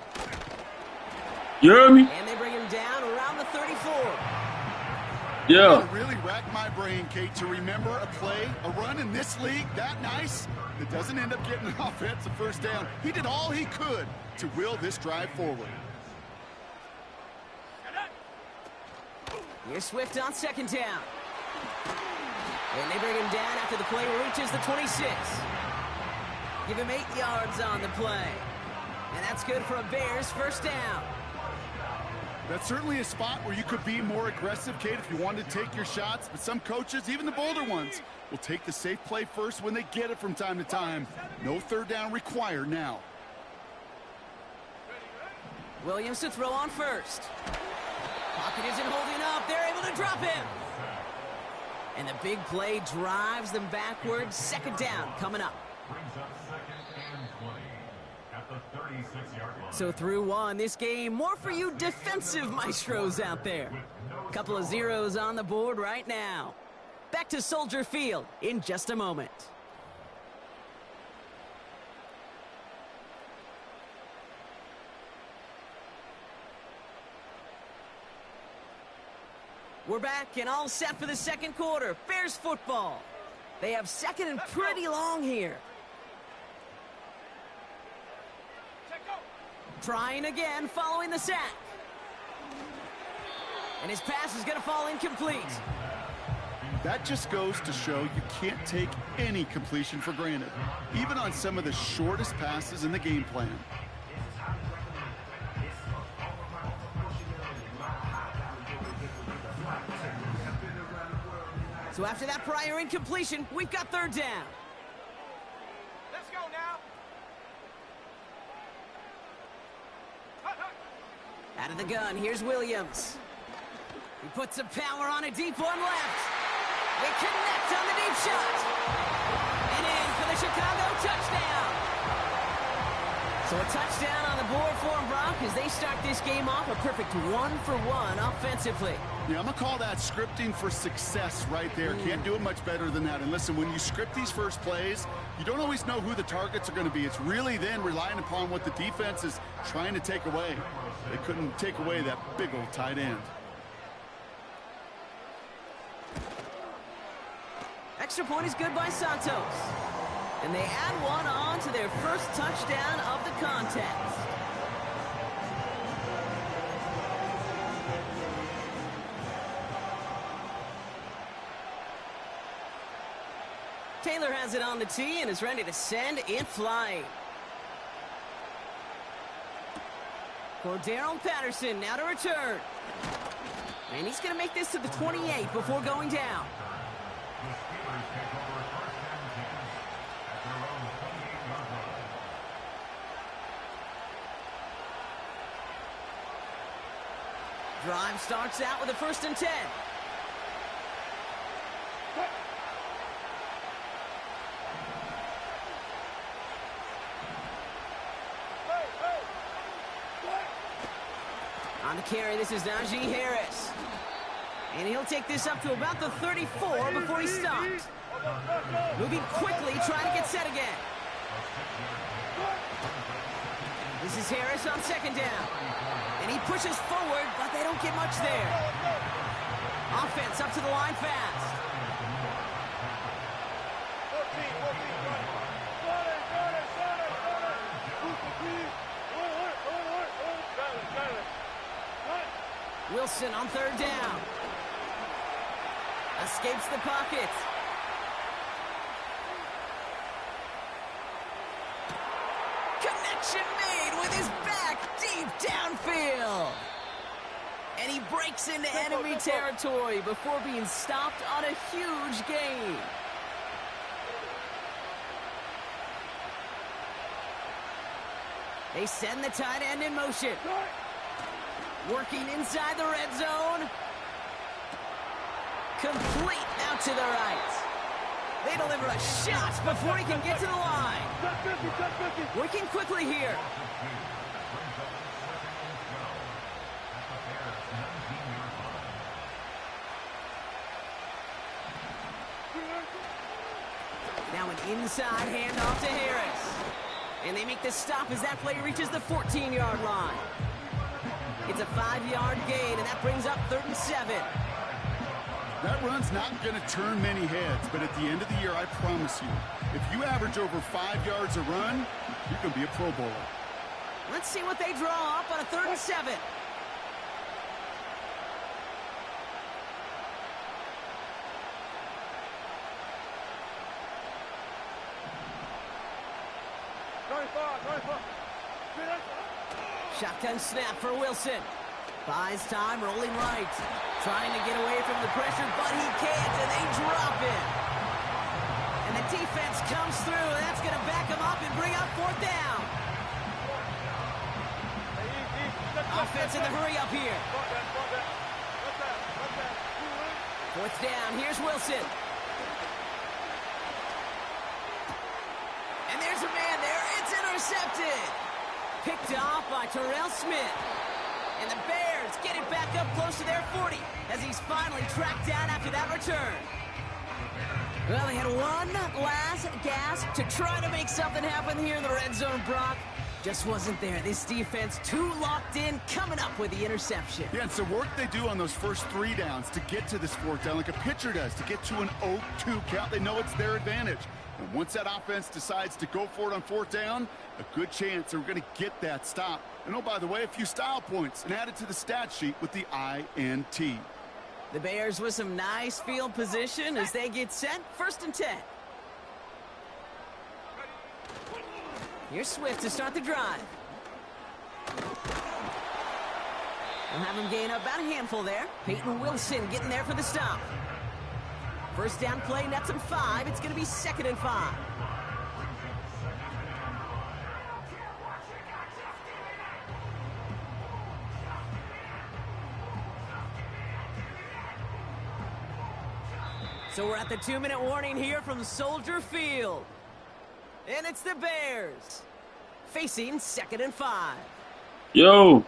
You heard me? And they bring him down around the 34. Yeah. It really racked my brain, Kate, to remember a play, a run in this league that nice that doesn't end up getting an offensive first down. He did all he could to will this drive forward. Here's Swift on second down. And they bring him down after the play reaches the 26. Give him 8 yards on the play. And that's good for a Bears first down. That's certainly a spot where you could be more aggressive, Kate, if you wanted to take your shots. But some coaches, even the bolder ones, will take the safe play first when they get it from time to time. No third down required now. Williams to throw on first. Pocket isn't holding up. They're able to drop him. And the big play drives them backwards. Second down coming up. Brings up second and 20 at the 36-yard line. So through one, this game, more for you defensive maestros out there. Couple of zeros on the board right now. Back to Soldier Field in just a moment. We're back and all set for the second quarter. Bears football. They have second and pretty long here. Trying again following the sack. And his pass is going to fall incomplete. That just goes to show you can't take any completion for granted, even on some of the shortest passes in the game plan. So after that prior incompletion, we've got third down. Let's go now. Out of the gun, here's Williams. He puts some power on a deep one left. They connect on the deep shot. And in for the Chicago touchdown. So a touchdown on the board for them, Brock, as they start this game off a perfect 1-for-1 offensively. Yeah, I'm going to call that scripting for success right there. Can't do it much better than that. And listen, when you script these first plays, you don't always know who the targets are going to be. It's really then relying upon what the defense is trying to take away. They couldn't take away that big old tight end. Extra point is good by Santos. And they add one on to their first touchdown of the contest. Taylor has it on the tee and is ready to send it flying. Cordero Patterson now to return. And he's going to make this to the 28 before going down. Drive starts out with a 1st and 10. On the carry, this is Najee Harris. And he'll take this up to about the 34 before he stops. Moving quickly, trying to get set again. This is Harris on second down. And he pushes forward, but they don't get much there. Offense up to the line fast. Wilson on third down. Escapes the pocket. Connection made with his back deep downfield. And he breaks into enemy territory before being stopped on a huge gain. They send the tight end in motion. Working inside the red zone. Complete out to the right. They deliver a shot before he can get to the line. Working quickly here. Now an inside handoff to Harris. And they make the stop as that play reaches the 14-yard line. It's a 5-yard gain, and that brings up 3rd and 7. That run's not going to turn many heads, but at the end of the year, I promise you, if you average over 5 yards a run, you're going to be a Pro Bowler. Let's see what they draw up on a 3rd and 7. Shotgun snap for Wilson. Buys time, rolling right. Trying to get away from the pressure, but he can't, and they drop it. And the defense comes through, and that's going to back him up and bring up 4th down. Offense in the hurry up here. 4th down, here's Wilson. And there's a man there, it's intercepted. Picked off by Terrell Smith. And the Bears get it back up close to their 40 as he's finally tracked down after that return. Well, they had one last gasp to try to make something happen here in the red zone, Brock. Just wasn't there. This defense too locked in, coming up with the interception. Yeah, it's the work they do on those first 3 downs to get to this 4th down, like a pitcher does, to get to an 0-2 count. They know it's their advantage. And once that offense decides to go for it on 4th down, a good chance they're going to get that stop. And oh, by the way, a few style points and added to the stat sheet with the INT. The Bears with some nice field position as they get set. 1st and 10. Here's Swift to start the drive. We'll have him gain up about a handful there. Peyton Wilson getting there for the stop. 1st down play, nets him 5. It's going to be 2nd and 5. So we're at the 2-minute warning here from Soldier Field. And it's the Bears facing 2nd and 5. Yo.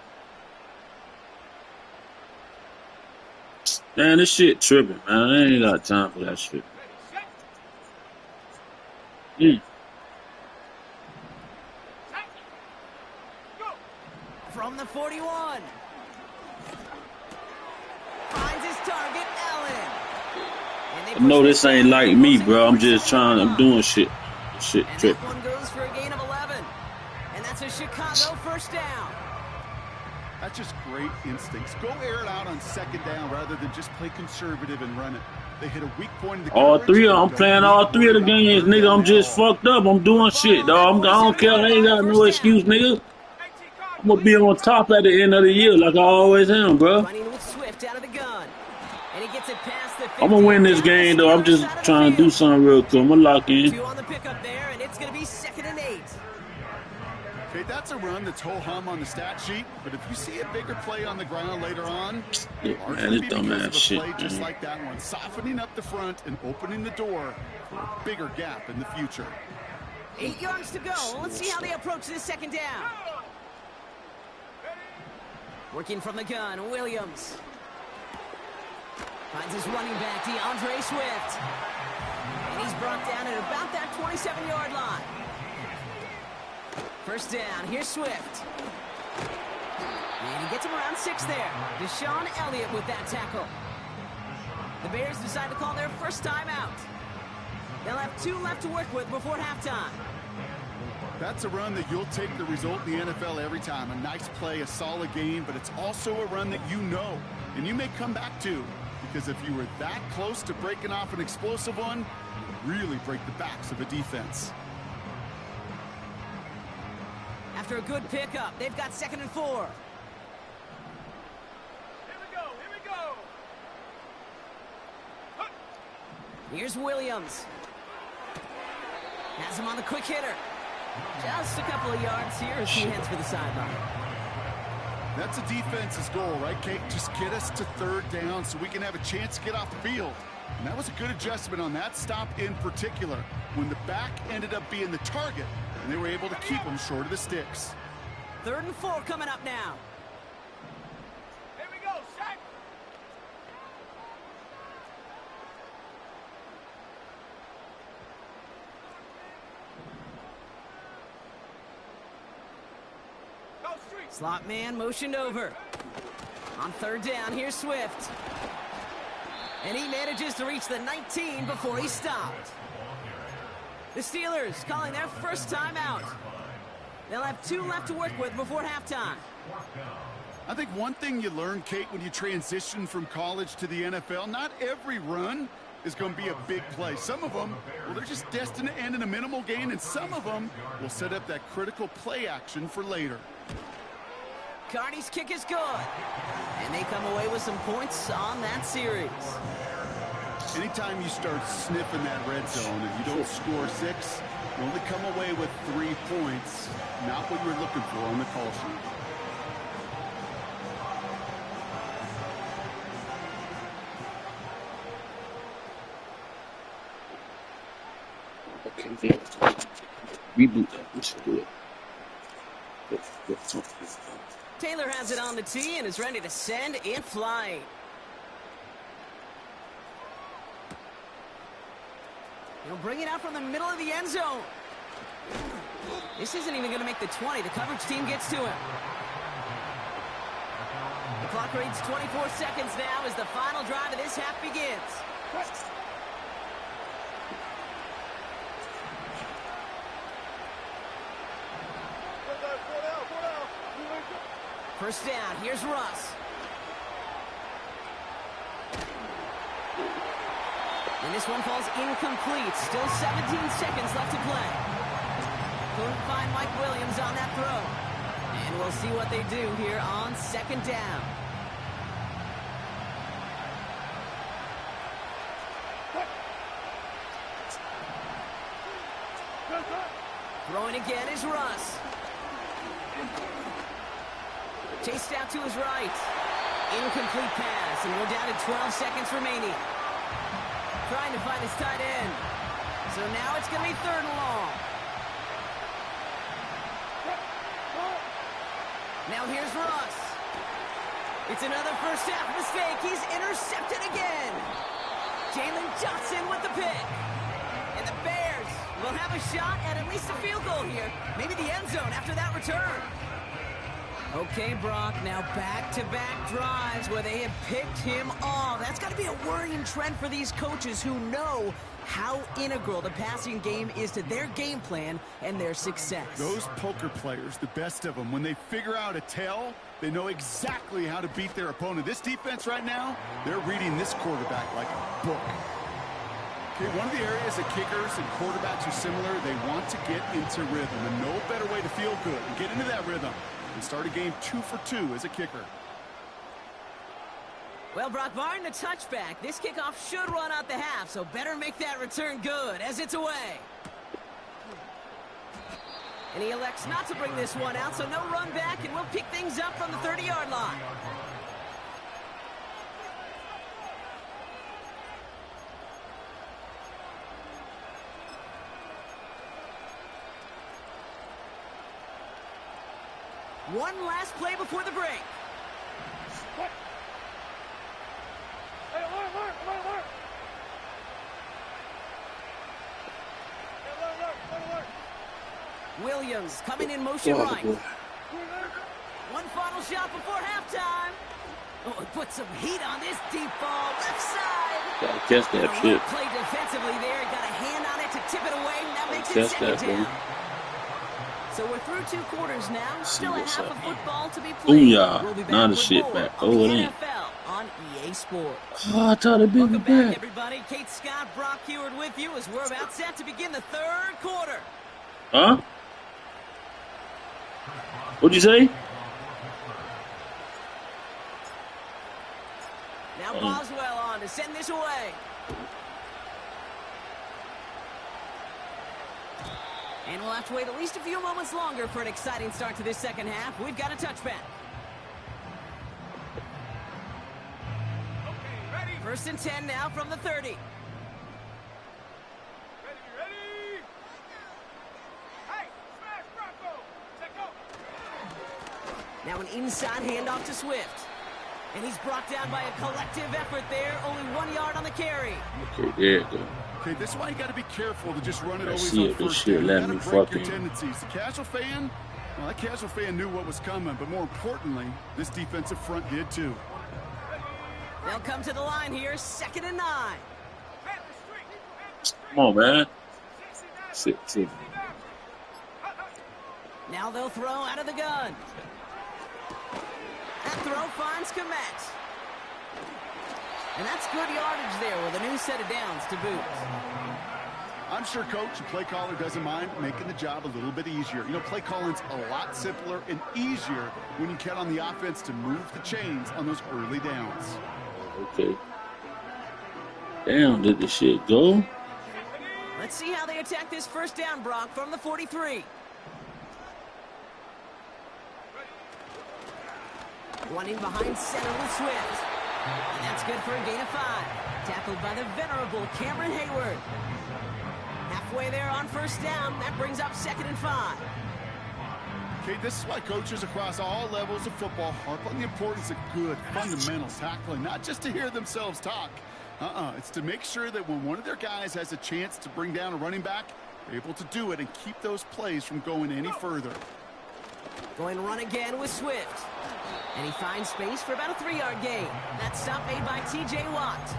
Man, this shit tripping, man. I ain't got time for that shit. From the 41. Finds his target, Allen. I know this ain't like me, bro. I'm just trying. I'm doing shit. Shit and tripping. That one goes for a gain of 11. And that's a Chicago 1st down. That's just great instincts. Go air it out on 2nd down rather than just play conservative and run it. They hit a weak point in the All 3 of them. I'm playing all 3 of the games, nigga. I'm just fucked up. I'm doing shit, dog. I don't care. I ain't got no excuse, nigga. I'm gonna be on top at the end of the year like I always am, bro. Running with Swift out of the gun. And he gets it past the 50. I'm gonna win this game, though. I'm just trying to do something real quick. I'm gonna lock in. 2 on the pickup there, and it's gonna be 2nd and 8. Okay, that's a run that's ho-hum on the stat sheet, but if you see a bigger play on the ground later on, Yeah, man, this dumbass shit, play just man. like that one, softening up the front and opening the door for a bigger gap in the future. 8 yards to go. Let's see how they approach this 2nd down. Working from the gun, Williams. Finds his running back, DeAndre Swift. And he's brought down at about that 27-yard line. 1st down, here's Swift. And he gets him around 6 there. Deshaun Elliott with that tackle. The Bears decide to call their 1st time out. They'll have 2 left to work with before halftime. That's a run that you'll take the result in the NFL every time. A nice play, a solid game, but it's also a run that you know, and you may come back to, because if you were that close to breaking off an explosive one, you really break the backs of a defense. After a good pickup, they've got 2nd and 4. Here we go. Here's Williams. Has him on the quick hitter. Just a couple of yards here as he heads for the sideline. That's the defense's goal, right, Kate? Just get us to third down so we can have a chance to get off the field. And that was a good adjustment on that stop in particular, when the back ended up being the target, and they were able to keep them short of the sticks. 3rd and 4 coming up now. Here we go, Shaq. Go street. Slot man motioned over. On 3rd down, here's Swift. And he manages to reach the 19 before he stopped. The Steelers calling their first timeout. They'll have 2 left to work with before halftime. I think one thing you learn, Kate, when you transition from college to the NFL, not every run is going to be a big play. Some of them, well, they're just destined to end in a minimal gain, and some of them will set up that critical play action for later. Carney's kick is good. And they come away with some points on that series. Anytime you start sniffing that red zone and you don't score 6, you only come away with 3 points. Not what you're looking for on the call sheet. Okay, reboot that. We should do it. Taylor has it on the tee and is ready to send it flying. He'll bring it out from the middle of the end zone. This isn't even going to make the 20. The coverage team gets to him. The clock reads 24 seconds now as the final drive of this half begins. First down, here's Russ. And this one falls incomplete. Still 17 seconds left to play. Couldn't find Mike Williams on that throw. And we'll see what they do here on 2nd down. Throwing again is Russ. Chased out to his right. Incomplete pass, and we're down to 12 seconds remaining. Trying to find his tight end. So now it's going to be 3rd and long. Now here's Russ. It's another first half mistake. He's intercepted again. Jalen Johnson with the pick. And the Bears will have a shot at least a field goal here. Maybe the end zone after that return. Okay, Brock, now back-to-back drives where they have picked him off. That's got to be a worrying trend for these coaches who know how integral the passing game is to their game plan and their success. Those poker players, the best of them, when they figure out a tell, they know exactly how to beat their opponent. This defense right now, they're reading this quarterback like a book. Okay, one of the areas that kickers and quarterbacks are similar, they want to get into rhythm, and no better way to feel good and get into that rhythm and start a game 2 for 2 as a kicker. Well, Brock, barring the touchback, this kickoff should run out the half, so better make that return good as it's away. And he elects not to bring this one out, so no run back, and we'll pick things up from the 30-yard line. One last play before the break. Hey, alert! Williams coming in motion right. One final shot before halftime. Oh, it put some heat on this deep ball. Left side. Gotta catch that shit. Played defensively there. Got a hand on it to tip it away. That makes it 2nd down. So we're through 2 quarters now. Still a half of football to be played. Booyah. We'll be back Not a with shit more back. of Oh, the it ain't. NFL on EA Sports. Oh, I thought it'd be Welcome back, back. everybody. Kate Scott, Brock Heward with you as we're about set to begin the 3rd quarter. Huh? What'd you say? Now Boswell on to send this away. And we'll have to wait at least a few moments longer for an exciting start to this 2nd half. We've got a touchback. First and 10 now from the 30. Ready? Hey, smash Bronco! Take go! Now an inside handoff to Swift. And he's brought down by a collective effort there. Only 1 yard on the carry. Okay, there you go. Okay, this is why you got to be careful to just run it I always see on it, this first shit down. let You me got to break your fucking- tendencies. The casual fan, well, that casual fan knew what was coming, but more importantly, this defensive front did too. They'll come to the line here, 2nd and 9. Come on, man. Sit. Now they'll throw out of the gun. That throw finds Komet. And that's good yardage there with a new set of downs to boot. I'm sure coach and play caller doesn't mind making the job a little bit easier. You know, play calling's a lot simpler and easier when you count on the offense to move the chains on those early downs. Okay. Damn, did the shit go? Let's see how they attack this first down, Brock, from the 43. Running behind center with Swift. And that's good for a gain of 5. Tackled by the venerable Cameron Hayward. Halfway there on first down. That brings up 2nd and 5. Okay, this is why coaches across all levels of football harp on the importance of good fundamental tackling, not just to hear themselves talk. It's to make sure that when one of their guys has a chance to bring down a running back, they're able to do it and keep those plays from going any further. Going run again with Swift. And he finds space for about a 3-yard gain. That stop made by T.J. Watt.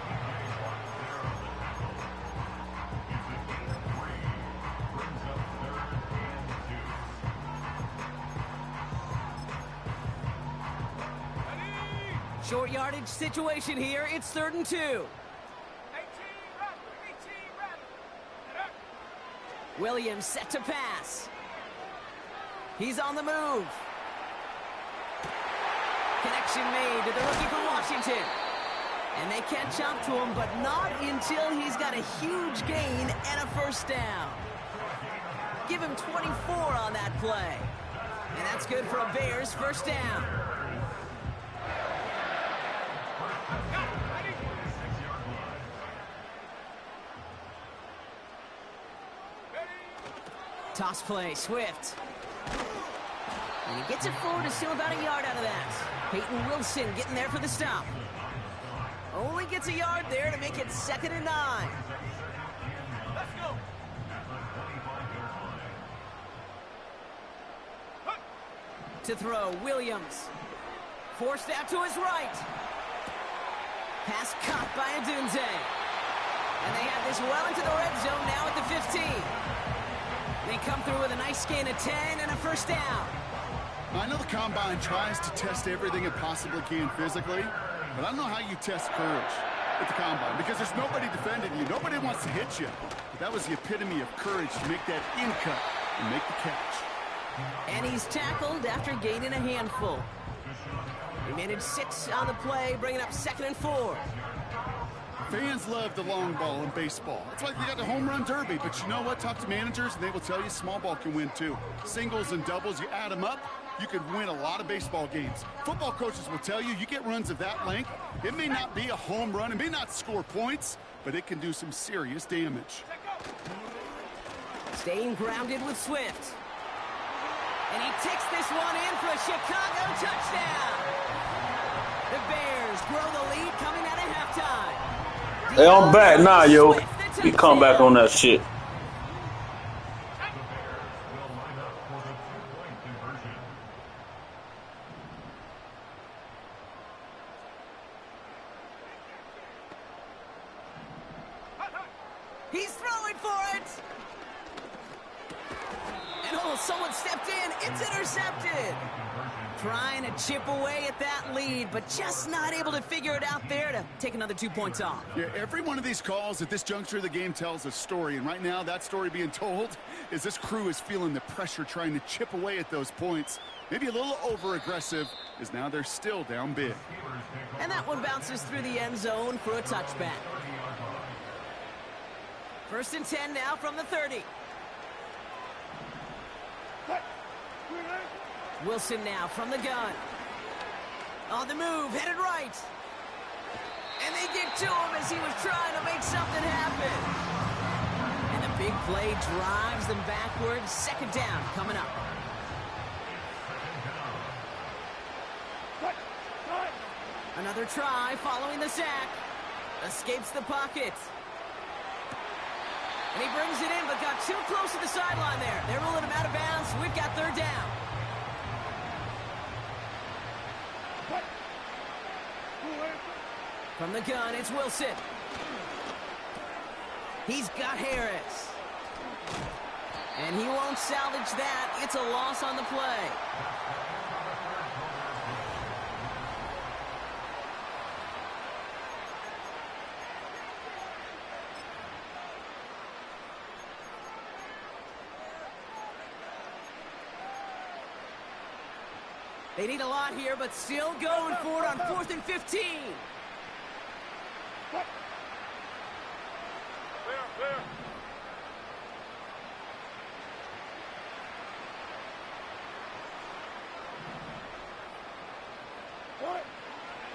Short yardage situation here. It's 3rd and 2. Williams set to pass. He's on the move. Connection made to the rookie from Washington. And they catch up to him, but not until he's got a huge gain and a first down. Give him 24 on that play. And that's good for a Bears first down. Toss play, Swift. And he gets it forward to still about a yard out of that. Peyton Wilson getting there for the stop. Only gets a yard there to make it 2nd and 9. Let's go. To throw, Williams. Forced out to his right. Pass caught by Adunze. And they have this well into the red zone now at the 15. They come through with a nice gain of 10 and a first down. I know the Combine tries to test everything it possibly can physically, but I don't know how you test courage at the Combine because there's nobody defending you. Nobody wants to hit you. But that was the epitome of courage to make that in cut and make the catch. And he's tackled after gaining a handful. He managed 6 on the play, bringing up 2nd and 4. Fans love the long ball in baseball. It's like they got the home run derby, but you know what? Talk to managers, and they will tell you small ball can win too. Singles and doubles, you add them up, you could win a lot of baseball games. Football coaches will tell you, you get runs of that length, it may not be a home run, it may not score points, but it can do some serious damage. Staying grounded with Swift. And he takes this one in for a Chicago touchdown. The Bears grow the lead coming out of halftime. Hey, I'm back now, yo. We come back on that shit. He's throwing for it. And oh, someone stepped in. It's intercepted. Trying to chip away at that lead, but just not able to figure it out there to take another 2 points off. Yeah, every one of these calls at this juncture of the game tells a story, and right now that story being told is this crew is feeling the pressure trying to chip away at those points. Maybe a little over-aggressive, as now they're still down big. And that one bounces through the end zone for a touchback. 1st and 10 now from the 30. Wilson now from the gun. On the move, headed right. And they get to him as he was trying to make something happen. And the big play drives them backwards. Second down coming up. Another try following the sack. Escapes the pocket. And he brings it in, but got too close to the sideline there. They're ruling him out of bounds. We've got third down. From the gun, it's Wilson. He's got Harris. And he won't salvage that. It's a loss on the play. They need a lot here, but still going for it on 4th and 15. Clear.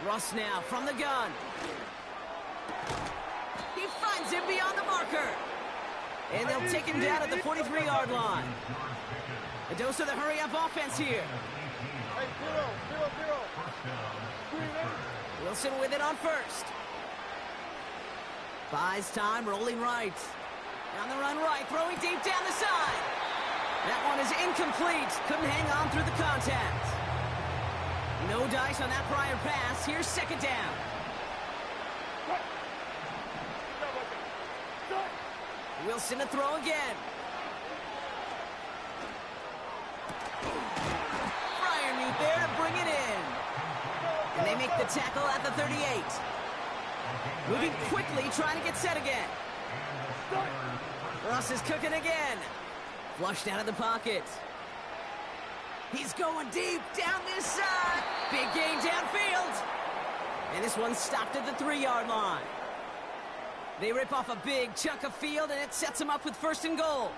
Russ now from the gun. He finds him beyond the marker. And they'll take him down at the 43-yard line. A dose of the hurry-up offense here. Hey, 0. Wilson with it on first. Buys time, rolling right. On the run right, throwing deep down the side. That one is incomplete. Couldn't hang on through the contact. No dice on that prior pass. Here's second down. Wilson to throw again. Fryermuth there to bring it in. And they make the tackle at the 38. Moving quickly, trying to get set again. Russ is cooking again. Flushed out of the pocket. He's going deep down this side. Big gain downfield. And this one's stopped at the 3-yard line. They rip off a big chunk of field, and it sets them up with first and goal.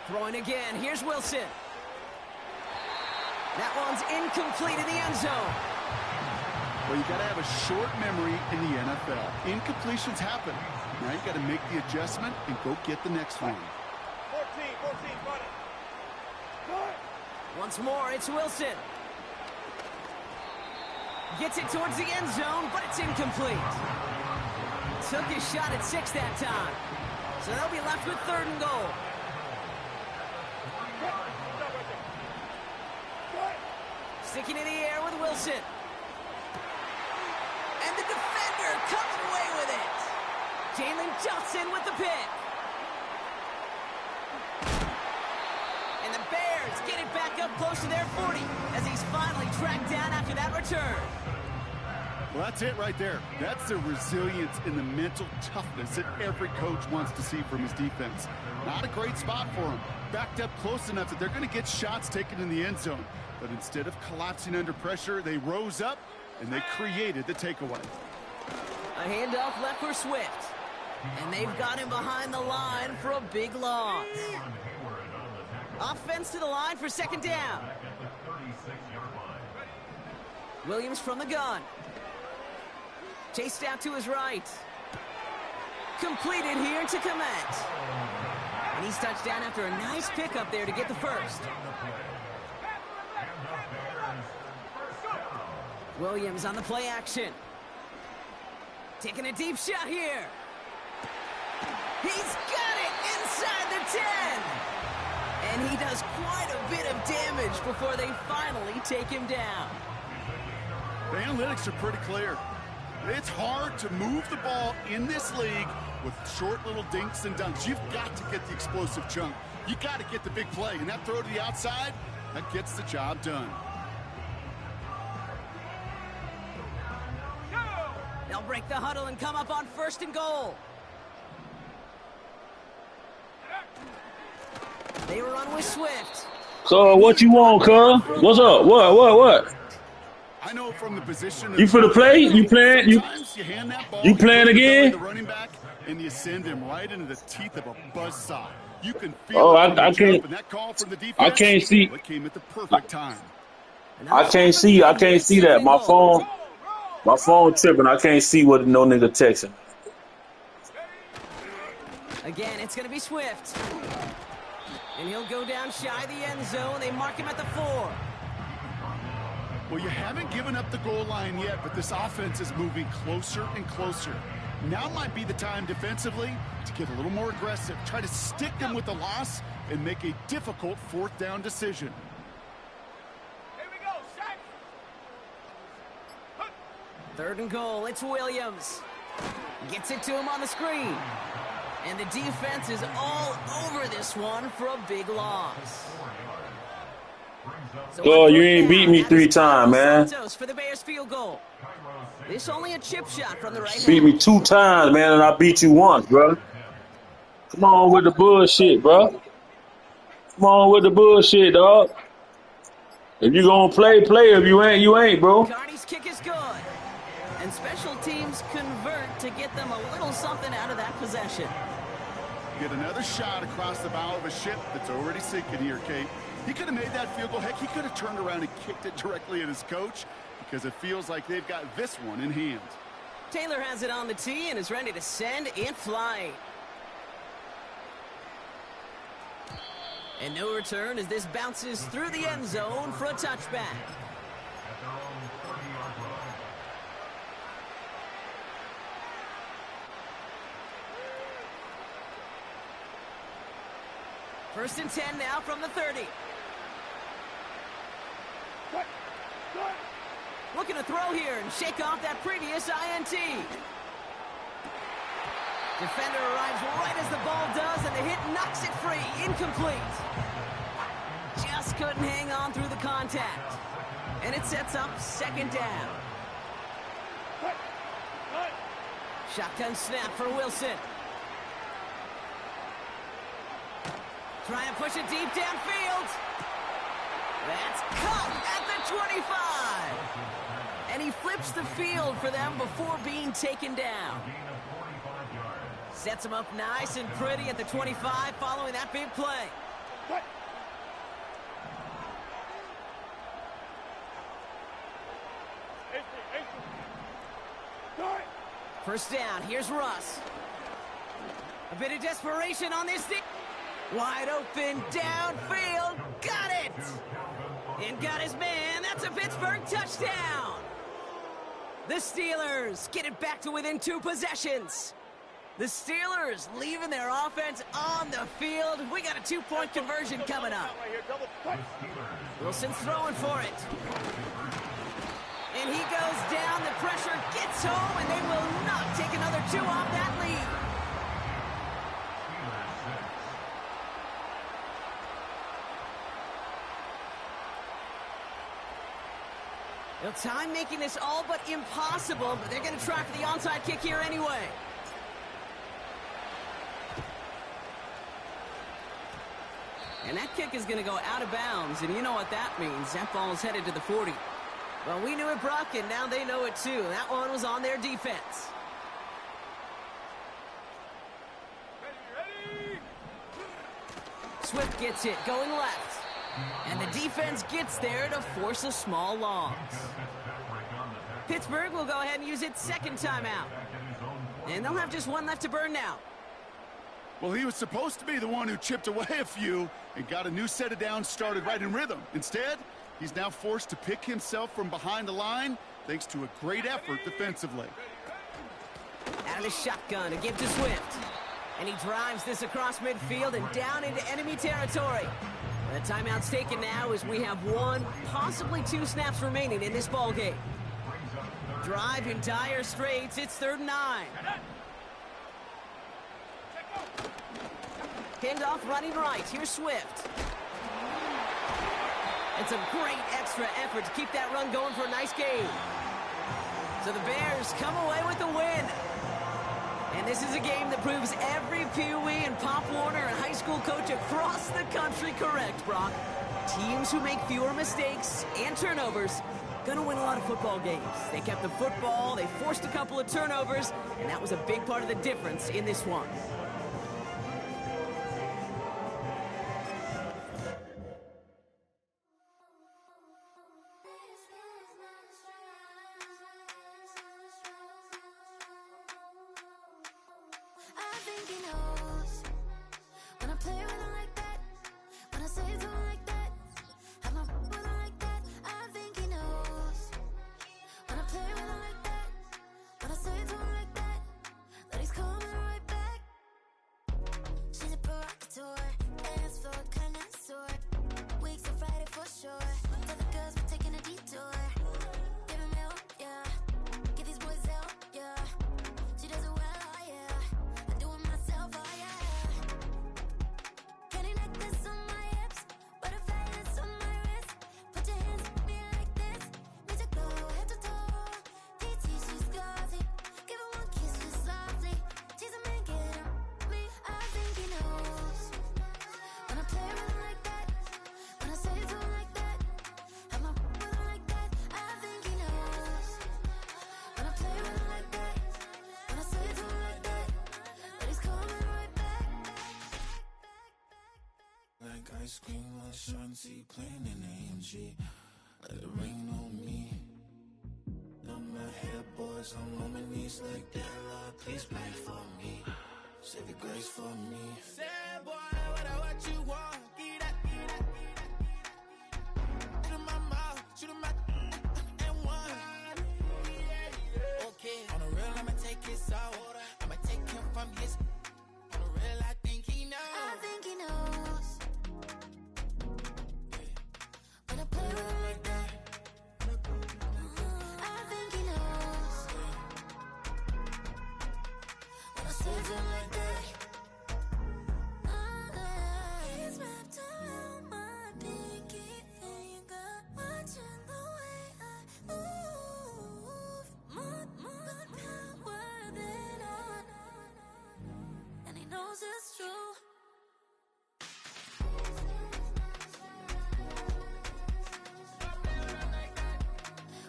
Throwing again. Here's Wilson. That one's incomplete in the end zone. Well, you got to have a short memory in the NFL. Incompletions happen. Now you got to make the adjustment and go get the next one. 14, buddy. Once more, it's Wilson. Gets it towards the end zone, but it's incomplete. Took his shot at 6 that time. So they'll be left with third and goal. Sticking in the air with Wilson. And the defender comes away with it. Jalen Johnson with the pick. And the Bears get it back up close to their 40 as he's finally tracked down after that return. Well, that's it right there. That's the resilience and the mental toughness that every coach wants to see from his defense. Not a great spot for him. Backed up close enough that they're going to get shots taken in the end zone. But instead of collapsing under pressure, they rose up and they created the takeaway. A handoff left for Swift. And they've got him behind the line for a big loss. Offense to the line for second down. Williams from the gun. Chased out to his right. Completed here to Komet. And he's touched down after a nice pickup there to get the first. Williams on the play action. Taking a deep shot here. He's got it inside the 10. And he does quite a bit of damage before they finally take him down. The analytics are pretty clear. It's hard to move the ball in this league with short little dinks and dunks. You've got to get the explosive chunk. You got to get the big play. And that throw to the outside, that gets the job done. They'll break the huddle and come up on first and goal. They run with Swift. So what you want, cuz? What's up? What? I know from the position. You for the play? You playing? You playing again? The running back, and you send him right into the teeth of a buzzsaw. You can feel. Oh, I can't. That call from the defense, I can't see. It came at the perfect time. I can't see that. My phone tripping. I can't see what no nigga texting. Again, it's going to be Swift. And he'll go down shy of the end zone. They mark him at the 4. Well, you haven't given up the goal line yet, but this offense is moving closer and closer. Now might be the time defensively to get a little more aggressive, try to stick them with the loss, and make a difficult 4th down decision. Here we go, set. 3rd and goal, it's Williams. Gets it to him on the screen. And the defense is all over this one for a big loss. So oh, you ain't beat me 3 times, man. For the Bears field goal. This only a chip shot from the right. Beat me 2 times, man, and I beat you once, bro. Come on with the bullshit, bro. Come on with the bullshit, dog. If you gonna play. If you ain't, bro. Carney's kick is good. And special teams convert to get them a little something out of that possession. Get another shot across the bow of a ship that's already sinking here, Kate. He could have made that field goal. Heck, he could have turned around and kicked it directly at his coach because it feels like they've got this one in hand. Taylor has it on the tee and is ready to send it flying. And no return as this bounces through the end zone for a touchback. First and 10 now from the 30. Looking to throw here and shake off that previous INT. Defender arrives right as the ball does, and the hit knocks it free. Incomplete. Just couldn't hang on through the contact. And it sets up 2nd down. Shotgun snap for Wilson. Try and push it deep downfield. That's caught at the 25. And he flips the field for them before being taken down. Sets him up nice and pretty at the 25 following that big play. First down, here's Russ. A bit of desperation on this thing. Wide open, downfield, got it! And got his man, that's a Pittsburgh touchdown! The Steelers get it back to within 2 possessions. The Steelers leaving their offense on the field. We got a 2-point conversion coming up. Wilson's throwing for it. And he goes down, the pressure gets home, and they will not take another 2 off that lead. Well, time making this all but impossible, but they're going to try for the onside kick here anyway. And that kick is going to go out of bounds, and you know what that means. That ball is headed to the 40. Well, we knew it, Brock, and now they know it too. That one was on their defense. Ready. Swift gets it, going left. And the defense gets there to force a small loss. Pittsburgh will go ahead and use its 2nd timeout. And they'll have just 1 left to burn now. Well, he was supposed to be the one who chipped away a few and got a new set of downs started right in rhythm. Instead, he's now forced to pick himself from behind the line thanks to a great effort defensively. Out of the shotgun to give to Swift. And he drives this across midfield and down into enemy territory. The timeout's taken now as we have 1, possibly 2 snaps remaining in this ball game. Drive in dire straits. It's 3rd and 9. Handoff running right. Here's Swift. It's a great extra effort to keep that run going for a nice game. So the Bears come away with the win. And this is a game that proves every Pee Wee and Pop Warner and high school coach across the country correct, Brock. Teams who make fewer mistakes and turnovers gonna win a lot of football games. They kept the football, they forced a couple of turnovers, and that was a big part of the difference in this one. he knows. When I play with him like that, when I say it to him like that, have my with him like that, I think he knows. When I play with him like that, when I say it to him like that, that he's coming right back. She's a provocateur, dance for a connoisseur. Weeks on Friday for sure. Tell the girls we're taking a detour. Give him help, yeah. Get these boys out, yeah. She does it well, oh yeah. I do it myself, oh yeah. Candy necklace on my hips, butterflies on my wrist. Put your hands on me like this. Need to go head to toe. TT, she's glossy. Give her one kiss just softly. Tease him and get him me. I think he knows. When I play with him like that, when I say it to him like that, have my with him like that, I think he knows. When I play with him like that, when I say it to him like that, that he's coming right back. Like ice cream on Shanty, playing in AMG. Let it rain on me. On my head, boys, I'm on my knees like that. Lord, please pray for me. Save your grace for me. Say, boy, what you want? Get that, get that, get that, get that. Shoot in my mouth, shoot in my and one. Okay, on the real, I'ma take his soul. I'ma take him from his. On the real, I think he knows. I think he knows. When I play with him like that, I think he knows. When I say it to him like that, he's wrapped around my pinky finger, watching the way I move. More power than on, and he knows it's true. When I play with him like that,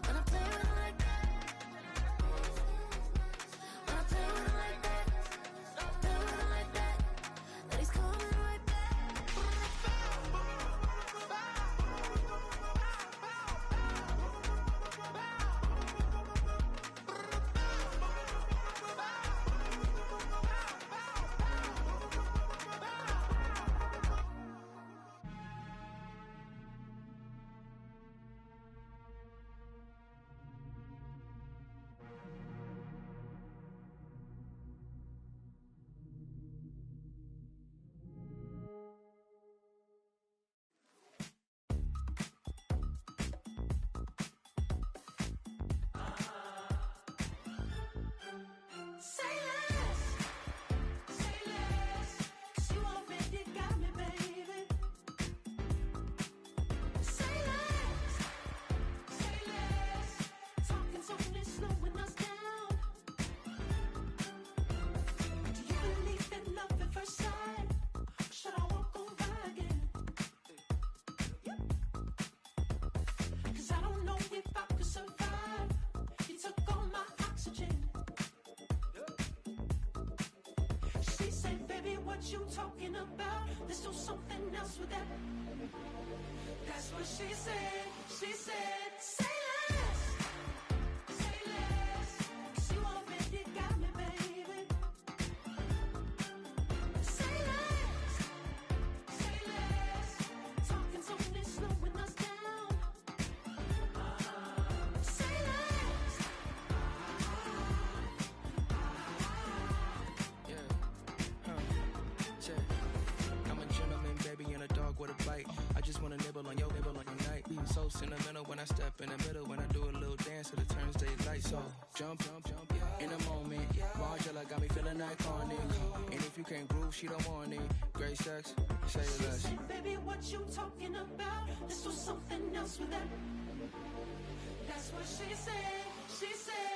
when I play with him like that, play with him like that, that he's coming right back. Say less, 'cause you already got me, baby. Say less, talking's only slowing us down. Do you believe in love at first sight? Or should I walk on by again? 'Cause I don't know if I could survive. You took all my oxygen. She said, baby, what you talking about? Let's do something else with that. That's what she said. She said, say less, 'cause you already got me, baby. Say less, talking's only slowing us down. Say less. I'm a gentleman, baby, and a dog with a bite. I just wanna nibble on your night. Be so sentimental when I step in the middle. When I do a little dance till it turns daylight. So jump, in the moment. Margella got me feeling iconic. And if you can't groove, she don't want it. Great sex, say She less. said, baby, what you talking about? Let's do something else with that. That's what she said. She said.